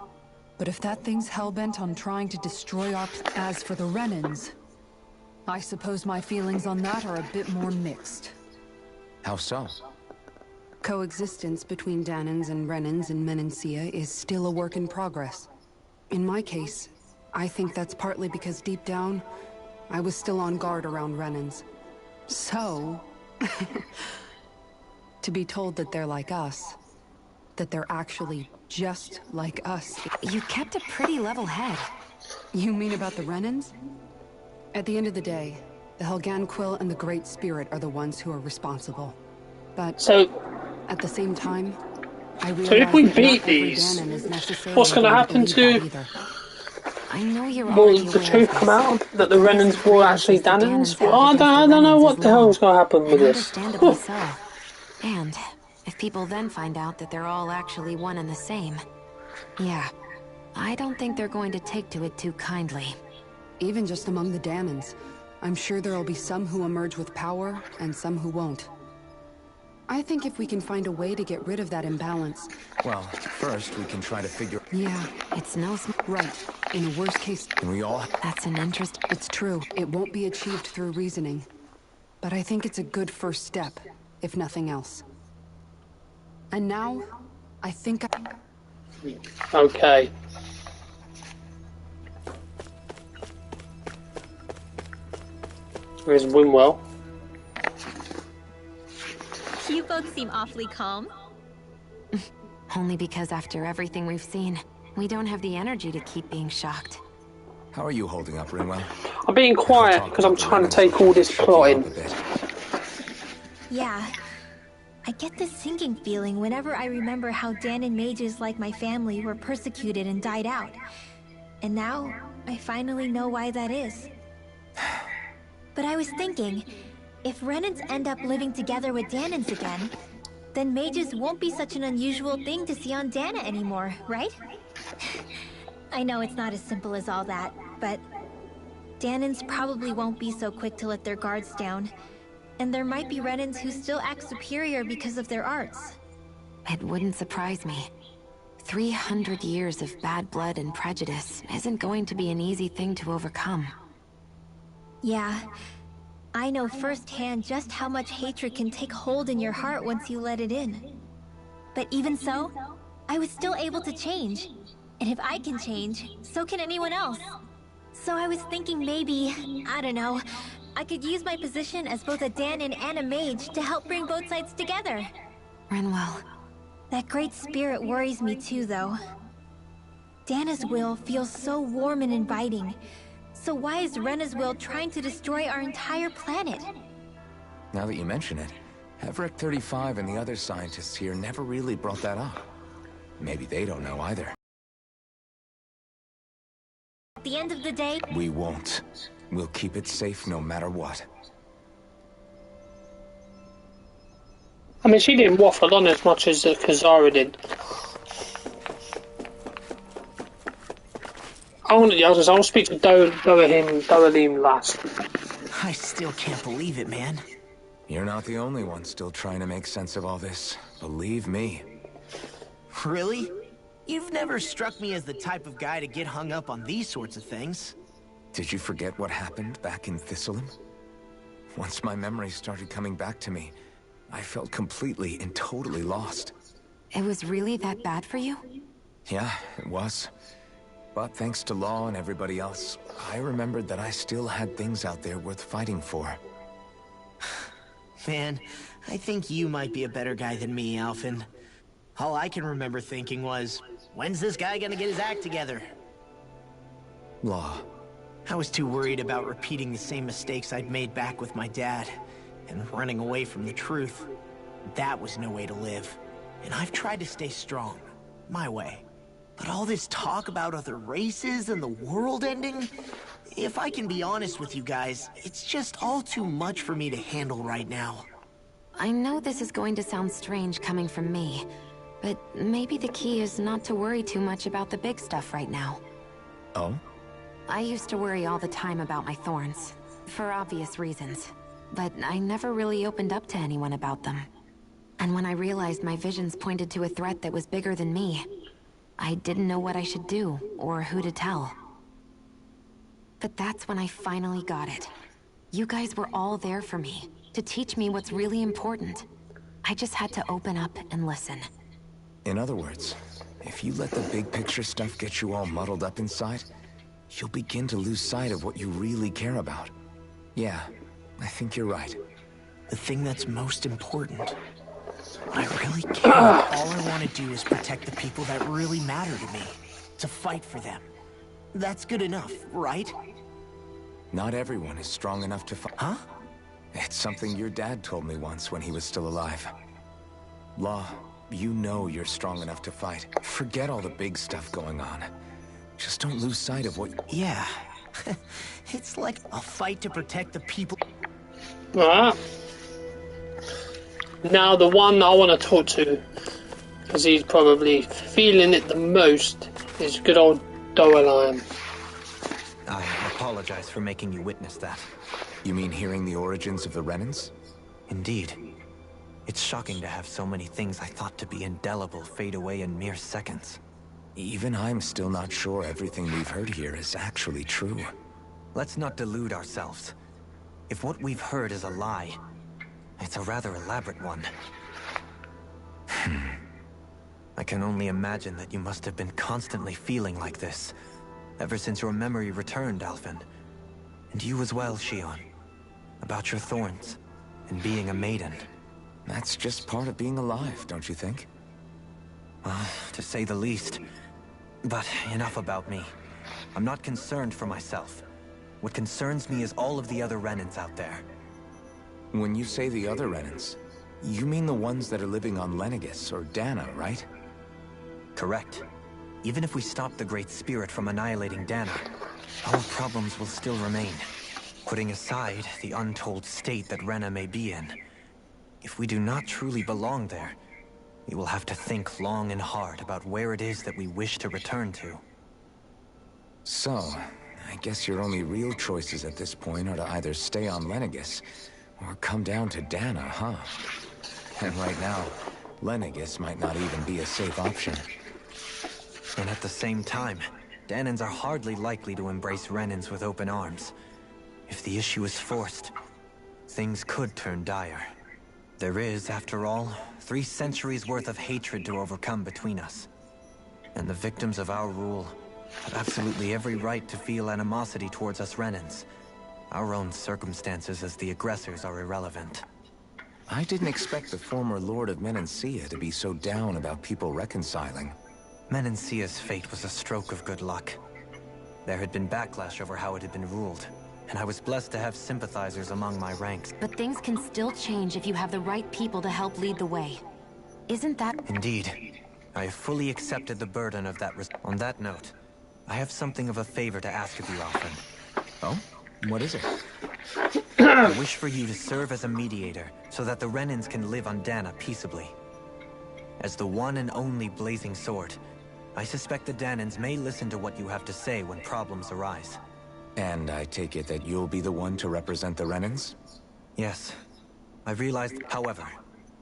But if that thing's hellbent on trying to destroy our... As for the Renans, I suppose my feelings on that are a bit more mixed. How so? Coexistence between Dahnans and Renans in Menancia is still a work in progress. In my case, I think that's partly because deep down, I was still on guard around Renans. So... to be told that they're like us, that they're actually just like us... You kept a pretty level head. You mean about the Renans? At the end of the day, the Helgan Quill and the Great Spirit are the ones who are responsible. But so, at the same time, I realize so if we that beat not every these, Dahnan is necessarily what's going to happen believe to... that either. I know you're Will already the aware truth of come this, out that the but Renans were actually the Dahnans? Dahnans Well, have I against don't know the what Renans the is hell's long, going to happen with and this. understandably so. And if people then find out that they're all actually one and the same, yeah, I don't think they're going to take to it too kindly. Even just among the Dahnans, I'm sure there'll be some who emerge with power, and some who won't. I think if we can find a way to get rid of that imbalance... Well, first we can try to figure... Yeah, it's no... Right. In a worst case... Can we all... That's an interest... It's true. It won't be achieved through reasoning. But I think it's a good first step, if nothing else. And now, I think Okay. There's Winwell. You both seem awfully calm. Only because after everything we've seen, we don't have the energy to keep being shocked. How are you holding up, Rinwell? I'm being quiet because I'm trying to take all this plot in. Yeah. I get this sinking feeling whenever I remember how Dahnan mages like my family were persecuted and died out. And now, I finally know why that is. But I was thinking, if Renans end up living together with Dahnans again, then mages won't be such an unusual thing to see on Dahna anymore, right? I know it's not as simple as all that, but Dahnans probably won't be so quick to let their guards down. And there might be Renans who still act superior because of their arts. It wouldn't surprise me. 300 years of bad blood and prejudice isn't going to be an easy thing to overcome. Yeah. I know firsthand just how much hatred can take hold in your heart once you let it in. But even so, I was still able to change. And if I can change, so can anyone else. So I was thinking maybe, I don't know, I could use my position as both a Dahnan and a mage to help bring both sides together. Rinwell. That great spirit worries me too, though. Dahna's will feels so warm and inviting. So why is Rena's will trying to destroy our entire planet? Now that you mention it, Everett 35 and the other scientists here never really brought that up. Maybe they don't know either. At the end of the day... We won't. We'll keep it safe no matter what. I mean, she didn't waffle on as much as Kazara did. I'll speak to Doralim last. I still can't believe it, man. You're not the only one still trying to make sense of all this. Believe me. Really? You've never struck me as the type of guy to get hung up on these sorts of things. Did you forget what happened back in Thistleum? Once my memories started coming back to me, I felt completely and totally lost. It was really that bad for you? Yeah, it was. But thanks to Law and everybody else, I remembered that I still had things out there worth fighting for. Man, I think you might be a better guy than me, Alphen. All I can remember thinking was, when's this guy gonna get his act together? Law. I was too worried about repeating the same mistakes I'd made back with my dad, and running away from the truth. That was no way to live. And I've tried to stay strong, my way. But all this talk about other races and the world ending, if I can be honest with you guys, it's just all too much for me to handle right now. I know this is going to sound strange coming from me, but maybe the key is not to worry too much about the big stuff right now. Oh? I used to worry all the time about my thorns, for obvious reasons. But I never really opened up to anyone about them. And when I realized my visions pointed to a threat that was bigger than me, I didn't know what I should do, or who to tell. But that's when I finally got it. You guys were all there for me, to teach me what's really important. I just had to open up and listen. In other words, if you let the big picture stuff get you all muddled up inside, you'll begin to lose sight of what you really care about. Yeah, I think you're right. The thing that's most important. What I really care about, all I want to do is protect the people that really matter to me. To fight for them. That's good enough, right? Not everyone is strong enough to fight. Huh? It's something your dad told me once when he was still alive. Law, you know you're strong enough to fight. Forget all the big stuff going on. Just don't lose sight of what... Yeah. It's like a fight to protect the people... Alright. Now the one I want to talk to, because he's probably feeling it the most, is good old Doralim. I apologize for making you witness that. You mean hearing the origins of the Renans? Indeed. It's shocking to have so many things I thought to be indelible fade away in mere seconds. Even I'm still not sure everything we've heard here is actually true. Let's not delude ourselves. If what we've heard is a lie, it's a rather elaborate one. I can only imagine that you must have been constantly feeling like this, ever since your memory returned, Alphen. And you as well, Shion. About your thorns, and being a maiden. That's just part of being alive, don't you think? Well, to say the least. But enough about me. I'm not concerned for myself. What concerns me is all of the other Renans out there. When you say the other Renans, you mean the ones that are living on Lenegis or Dana, right? Correct. Even if we stop the Great Spirit from annihilating Dana, our problems will still remain. Putting aside the untold state that Rena may be in, if we do not truly belong there, we will have to think long and hard about where it is that we wish to return to. So, I guess your only real choices at this point are to either stay on Lenegis, or come down to Dana, huh? And right now, Lenegis might not even be a safe option. And at the same time, Danans are hardly likely to embrace Renans with open arms. If the issue is forced, things could turn dire. There is, after all, 3 centuries worth of hatred to overcome between us. And the victims of our rule have absolutely every right to feel animosity towards us Renans. Our own circumstances as the aggressors are irrelevant. I didn't expect the former Lord of Menancia to be so down about people reconciling. Menancia's fate was a stroke of good luck. There had been backlash over how it had been ruled, and I was blessed to have sympathizers among my ranks. But things can still change if you have the right people to help lead the way. Isn't that... Indeed. I have fully accepted the burden of that On that note, I have something of a favor to ask of you, Alphen. Oh? What is it? I wish for you to serve as a mediator, so that the Renans can live on Dana peaceably. As the one and only blazing sword, I suspect the Danans may listen to what you have to say when problems arise. And I take it that you'll be the one to represent the Renans? Yes. I realized, however,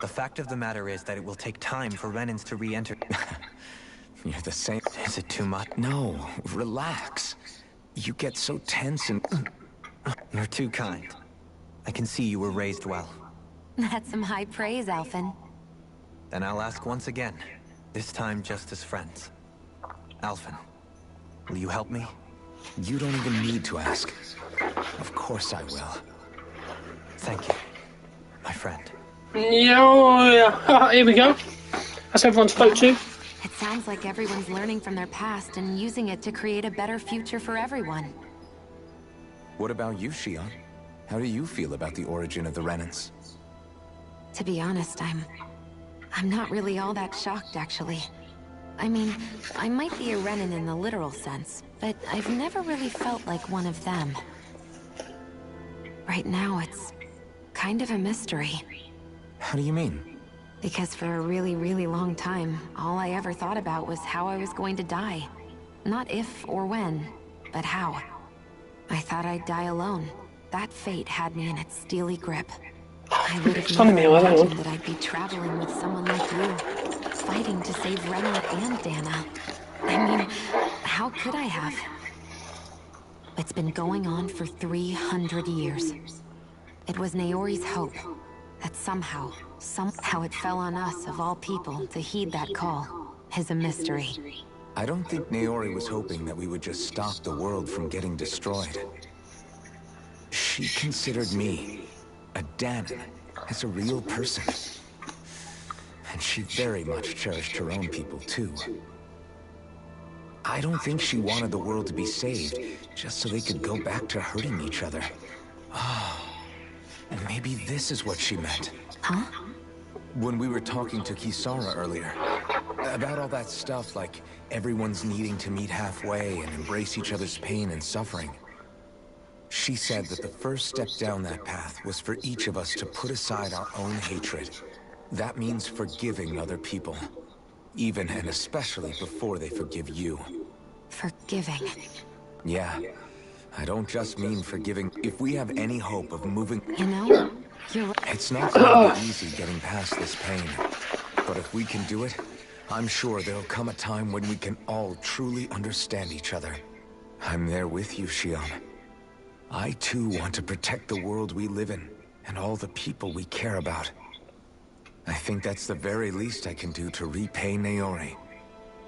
the fact of the matter is that it will take time for Renans to re-enter. You're the same. Is it too much? No, relax. You get so tense and... You're too kind. I can see you were raised well. That's some high praise, Alphen. Then I'll ask once again, this time just as friends. Alphen, will you help me? You don't even need to ask. Of course I will. Thank you, my friend. Yeah, here we go. That's everyone spoke to. It sounds like everyone's learning from their past and using it to create a better future for everyone. What about you, Shion? How do you feel about the origin of the Renans? To be honest, I'm not really all that shocked, actually. I mean, I might be a Renan in the literal sense, but I've never really felt like one of them. Right now, it's kind of a mystery. How do you mean? Because for a really, really long time, all I ever thought about was how I was going to die. Not if or when, but how. I thought I'd die alone. That fate had me in its steely grip. I would have never imagined that I'd be traveling with someone like you, fighting to save Rena and Dana. I mean, how could I have? It's been going on for 300 years. It was Naori's hope that somehow it fell on us, of all people, to heed that call, is a mystery. I don't think Naori was hoping that we would just stop the world from getting destroyed. She considered me, a Danan, as a real person. And she very much cherished her own people, too. I don't think she wanted the world to be saved, just so they could go back to hurting each other. Oh, and maybe this is what she meant. Huh? When we were talking to Kisara earlier, about all that stuff like everyone's needing to meet halfway and embrace each other's pain and suffering. She said that the first step down that path was for each of us to put aside our own hatred. That means forgiving other people. Even and especially before they forgive you. Forgiving? Yeah. I don't just mean forgiving. If we have any hope of moving... You know, you're right. It's not going to be easy getting past this pain. But if we can do it, I'm sure there'll come a time when we can all truly understand each other. I'm there with you, Shion. I too want to protect the world we live in, and all the people we care about. I think that's the very least I can do to repay Naori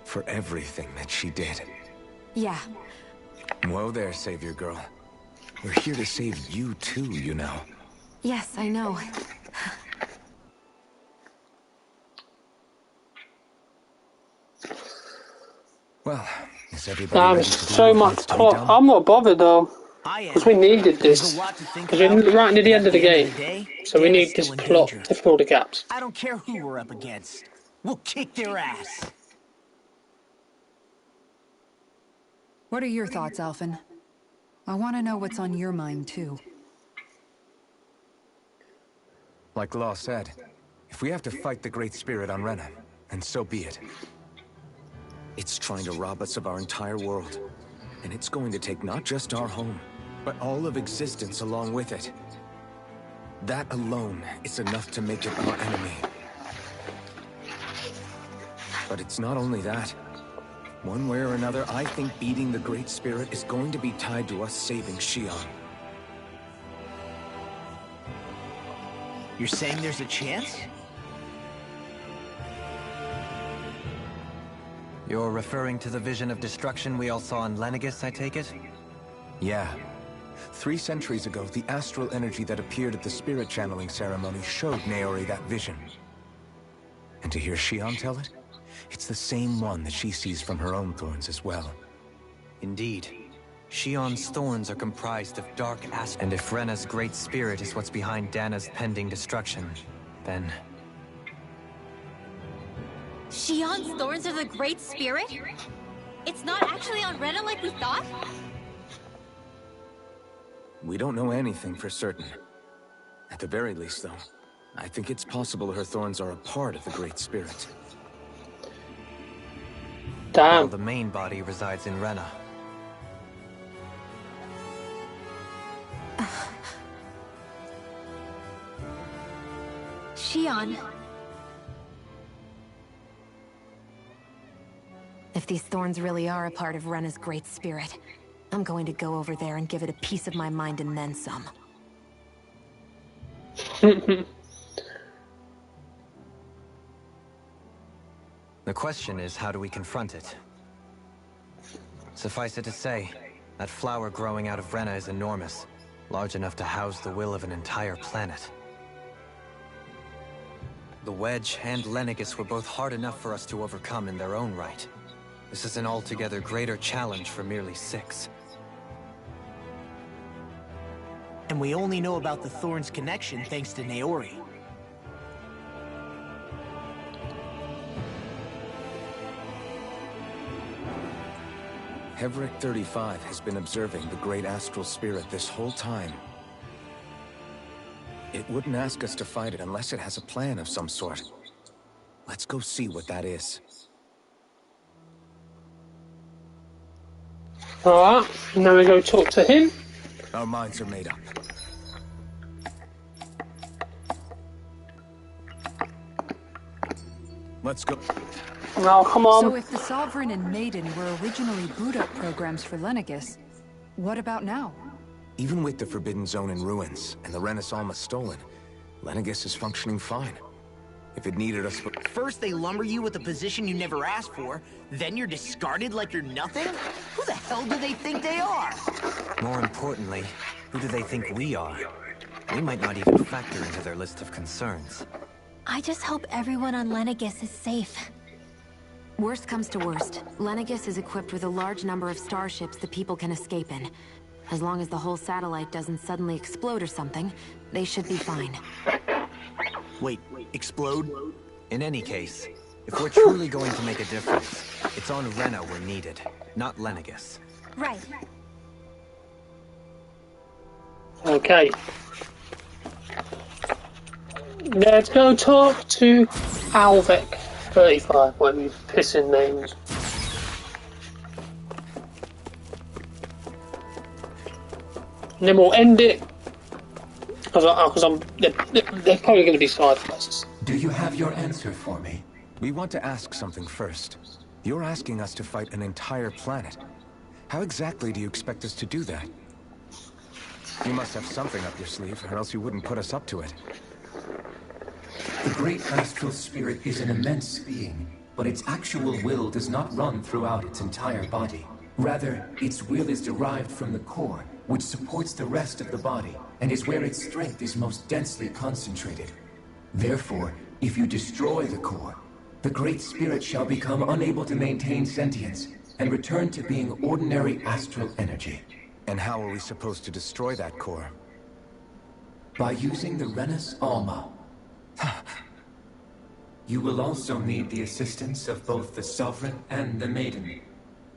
for everything that she did. Yeah. Whoa there, Savior Girl. We're here to save you too, you know. Yes, I know. Well, is everybody ready to do so much talk. I'm not bothered though. Because we needed this. Because we're right near the end of the game. So we need this plot to fill the gaps. I don't care who we're up against. We'll kick their ass. What are your thoughts, Alphen? I want to know what's on your mind, too. Like Law said, if we have to fight the Great Spirit on Rena, then so be it. It's trying to rob us of our entire world. And it's going to take not just our home, but all of existence along with it. That alone is enough to make it our enemy. But it's not only that. One way or another, I think beating the Great Spirit is going to be tied to us saving Shion. You're saying there's a chance? You're referring to the vision of destruction we all saw in Lenegis, I take it? Yeah. 3 centuries ago, the astral energy that appeared at the spirit channeling ceremony showed Naori that vision. And to hear Shion tell it, it's the same one that she sees from her own thorns as well. Indeed. Shion's thorns are comprised of dark aspects. And if Rena's great spirit is what's behind Dana's pending destruction, then... Shion's thorns are the Great Spirit? It's not actually on Rena like we thought? We don't know anything for certain. At the very least, though, I think it's possible her thorns are a part of the Great Spirit. Damn. While the main body resides in Rena. Shion. If these thorns really are a part of Rena's Great Spirit, I'm going to go over there and give it a piece of my mind and then some. The question is, how do we confront it? Suffice it to say, that flower growing out of Rena is enormous, large enough to house the will of an entire planet. The Wedge and Lenegis were both hard enough for us to overcome in their own right. This is an altogether greater challenge for merely 6. And we only know about the Thorns' connection thanks to Naori. Heverick 35 has been observing the Great Astral Spirit this whole time. It wouldn't ask us to fight it unless it has a plan of some sort. Let's go see what that is. Alright, now we go talk to him. Our minds are made up. Let's go. Now, come on. So if the Sovereign and Maiden were originally boot-up programs for Lenegis, what about now? Even with the Forbidden Zone in ruins and the Renaissance stolen, Lenegis is functioning fine. If it needed us... First they lumber you with a position you never asked for, then you're discarded like you're nothing? Who the hell do they think they are? More importantly, who do they think we are? We might not even factor into their list of concerns. I just hope everyone on Lenegis is safe. Worst comes to worst, Lenegis is equipped with a large number of starships the people can escape in. As long as the whole satellite doesn't suddenly explode or something, they should be fine. Wait, explode? In any case, if we're truly going to make a difference, it's on Rena we're needed, not Lenegis. Right. Okay. Let's go talk to Alvec 35 when we piss in names. And then we'll end it. Because they're probably going to be side quests. Do you have your answer for me? We want to ask something first. You're asking us to fight an entire planet. How exactly do you expect us to do that? You must have something up your sleeve, or else you wouldn't put us up to it. The great astral spirit is an immense being, but its actual will does not run throughout its entire body. Rather, its will is derived from the core, which supports the rest of the body, and is where its strength is most densely concentrated. Therefore, if you destroy the core, the Great Spirit shall become unable to maintain sentience, and return to being ordinary astral energy. And how are we supposed to destroy that core? By using the Renis Alma. You will also need the assistance of both the Sovereign and the Maiden.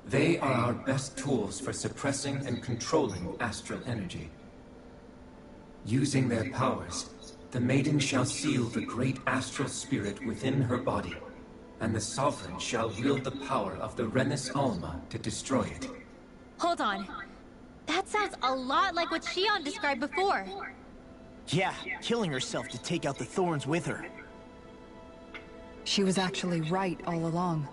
They are our best tools for suppressing and controlling astral energy. Using their powers, the Maiden shall seal the great astral spirit within her body, and the Sovereign shall wield the power of the Renis Alma to destroy it. Hold on. That sounds a lot like what Shion described before. Yeah, killing herself to take out the Thorns with her. She was actually right all along.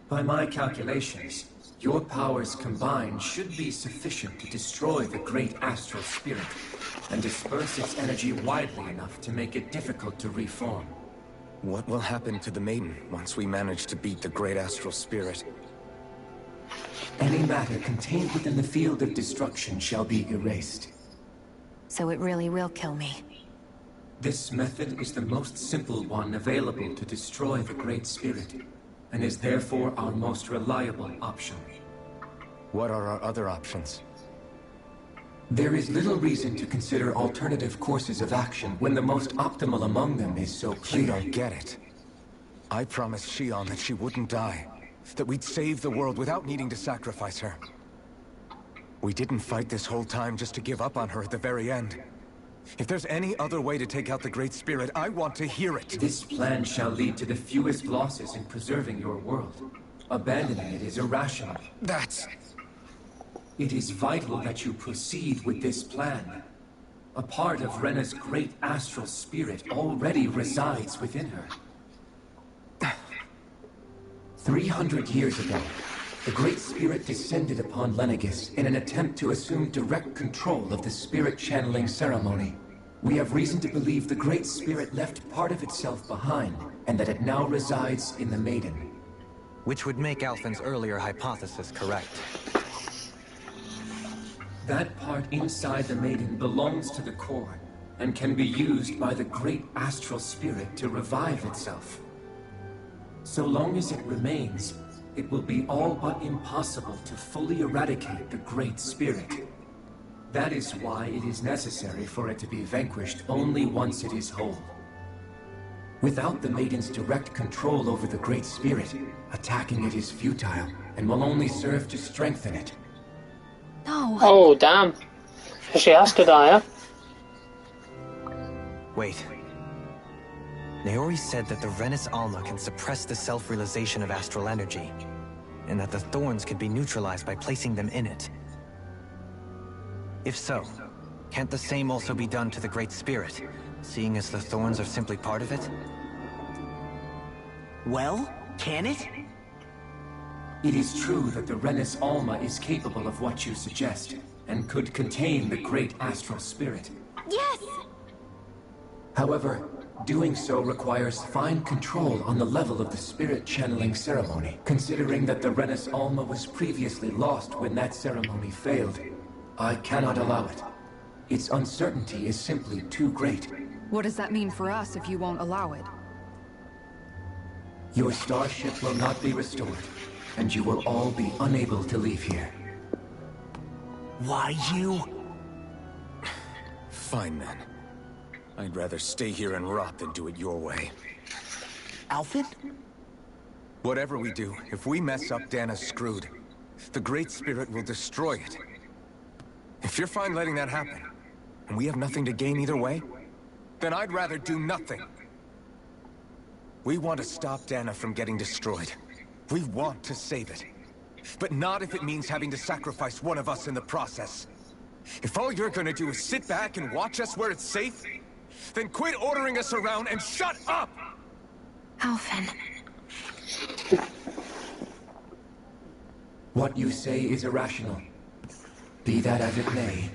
By my calculations, your powers combined should be sufficient to destroy the great astral spirit, and disperse its energy widely enough to make it difficult to reform. What will happen to the Maiden once we manage to beat the great astral spirit? Any matter contained within the field of destruction shall be erased. So it really will kill me. This method is the most simple one available to destroy the Great Spirit, and is therefore our most reliable option. What are our other options? There is little reason to consider alternative courses of action when the most optimal among them is so clear. You don't get it. I promised Shion that she wouldn't die, that we'd save the world without needing to sacrifice her. We didn't fight this whole time just to give up on her at the very end. If there's any other way to take out the Great Spirit, I want to hear it. This plan shall lead to the fewest losses in preserving your world. Abandoning it is irrational. It is vital that you proceed with this plan. A part of Rena's great astral spirit already resides within her. 300 years ago, the Great Spirit descended upon Lenegis in an attempt to assume direct control of the spirit channeling ceremony. We have reason to believe the Great Spirit left part of itself behind, and that it now resides in the Maiden. Which would make Alphen's earlier hypothesis correct. That part inside the Maiden belongs to the core, and can be used by the great astral spirit to revive itself. So long as it remains, it will be all but impossible to fully eradicate the Great Spirit. That is why it is necessary for it to be vanquished only once it is whole. Without the Maiden's direct control over the Great Spirit, attacking it is futile, and will only serve to strengthen it. No. Oh, damn. She has to die, huh? Wait. Naori said that the Renis Alma can suppress the self-realization of astral energy, and that the thorns could be neutralized by placing them in it. If so, can't the same also be done to the Great Spirit, seeing as the thorns are simply part of it? Well, can it? It is true that the Renis Alma is capable of what you suggest, and could contain the great astral spirit. Yes! However, doing so requires fine control on the level of the spirit channeling ceremony, considering that the Renis Alma was previously lost when that ceremony failed. I cannot allow it. Its uncertainty is simply too great. What does that mean for us if you won't allow it? Your starship will not be restored, and you will all be unable to leave here. Why you? Fine then. I'd rather stay here and rot than do it your way. Alphen? Whatever we do, if we mess up, Dana's screwed. The Great Spirit will destroy it. If you're fine letting that happen, and we have nothing to gain either way, then I'd rather do nothing. We want to stop Dana from getting destroyed. We want to save it. But not if it means having to sacrifice one of us in the process. If all you're gonna do is sit back and watch us where it's safe, then quit ordering us around and shut up! Alphen. What you say is irrational. Be that as it may,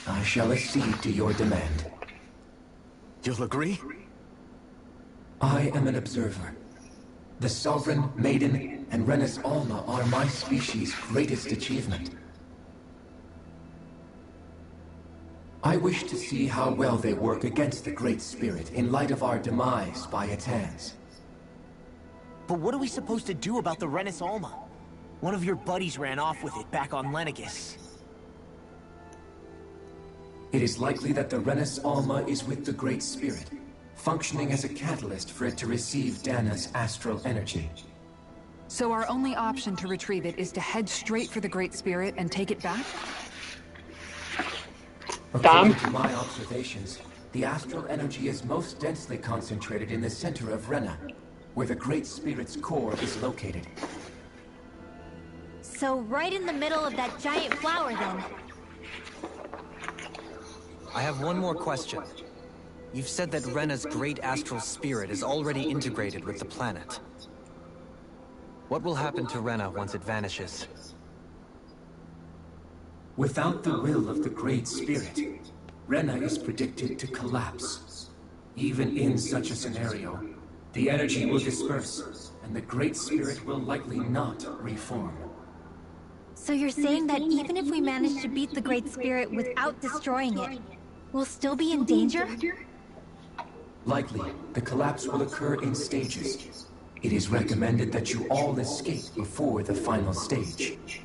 I shall accede to your demand. You'll agree? I am an observer. The Sovereign, Maiden, and Renis Alma are my species' greatest achievement. I wish to see how well they work against the Great Spirit in light of our demise by its hands. But what are we supposed to do about the Renis Alma? One of your buddies ran off with it back on Lenegis. It is likely that the Renis Alma is with the Great Spirit, functioning as a catalyst for it to receive Dana's astral energy. So our only option to retrieve it is to head straight for the Great Spirit and take it back? According to my observations, the astral energy is most densely concentrated in the center of Rena, where the Great Spirit's core is located. So right in the middle of that giant flower, then. I have one more question. You've said that Rena's great astral spirit is already integrated with the planet. What will happen to Rena once it vanishes? Without the will of the Great Spirit, Rena is predicted to collapse. Even in such a scenario, the energy will disperse, and the Great Spirit will likely not reform. So you're saying that even if we manage to beat the Great Spirit without destroying it, we'll still be in danger? Likely, the collapse will occur in stages. It is recommended that you all escape before the final stage.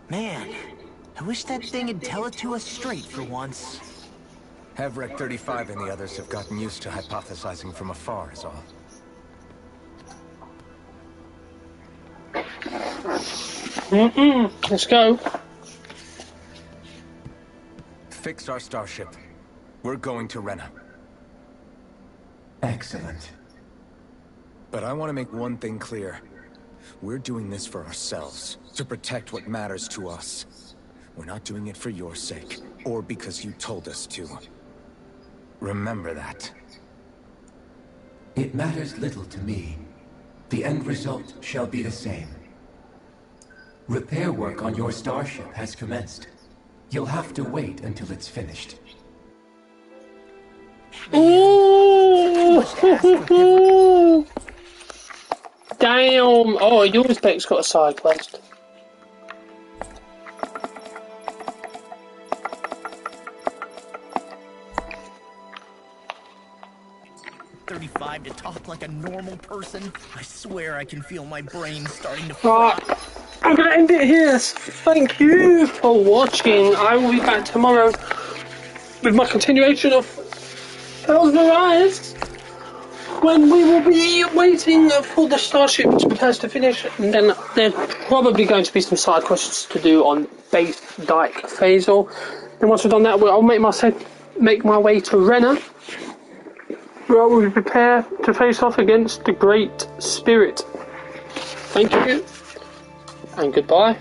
Man, I wish that thing would tell it to us straight for once. Havrek 35 and the others have gotten used to hypothesizing from afar is all. Let's go. fixed our starship. We're going to Rena. Excellent. But I want to make one thing clear. We're doing this for ourselves, to protect what matters to us. We're not doing it for your sake, or because you told us to. Remember that. It matters little to me. The end result shall be the same. Repair work on your starship has commenced. You'll have to wait until it's finished. Ooh! Damn! Oh, your spec's got a side quest. To talk like a normal person. I swear I can feel my brain starting to fry. I'm gonna end it here. Thank you for watching. I will be back tomorrow with my continuation of Tales of Arise, when we will be waiting for the starship repairs to finish, and then there's probably going to be some side quests to do on base daeq faezol. And once we've done that, I'll make my way to Rena, where I will prepare to face off against the Great Spirit. Thank you, and goodbye.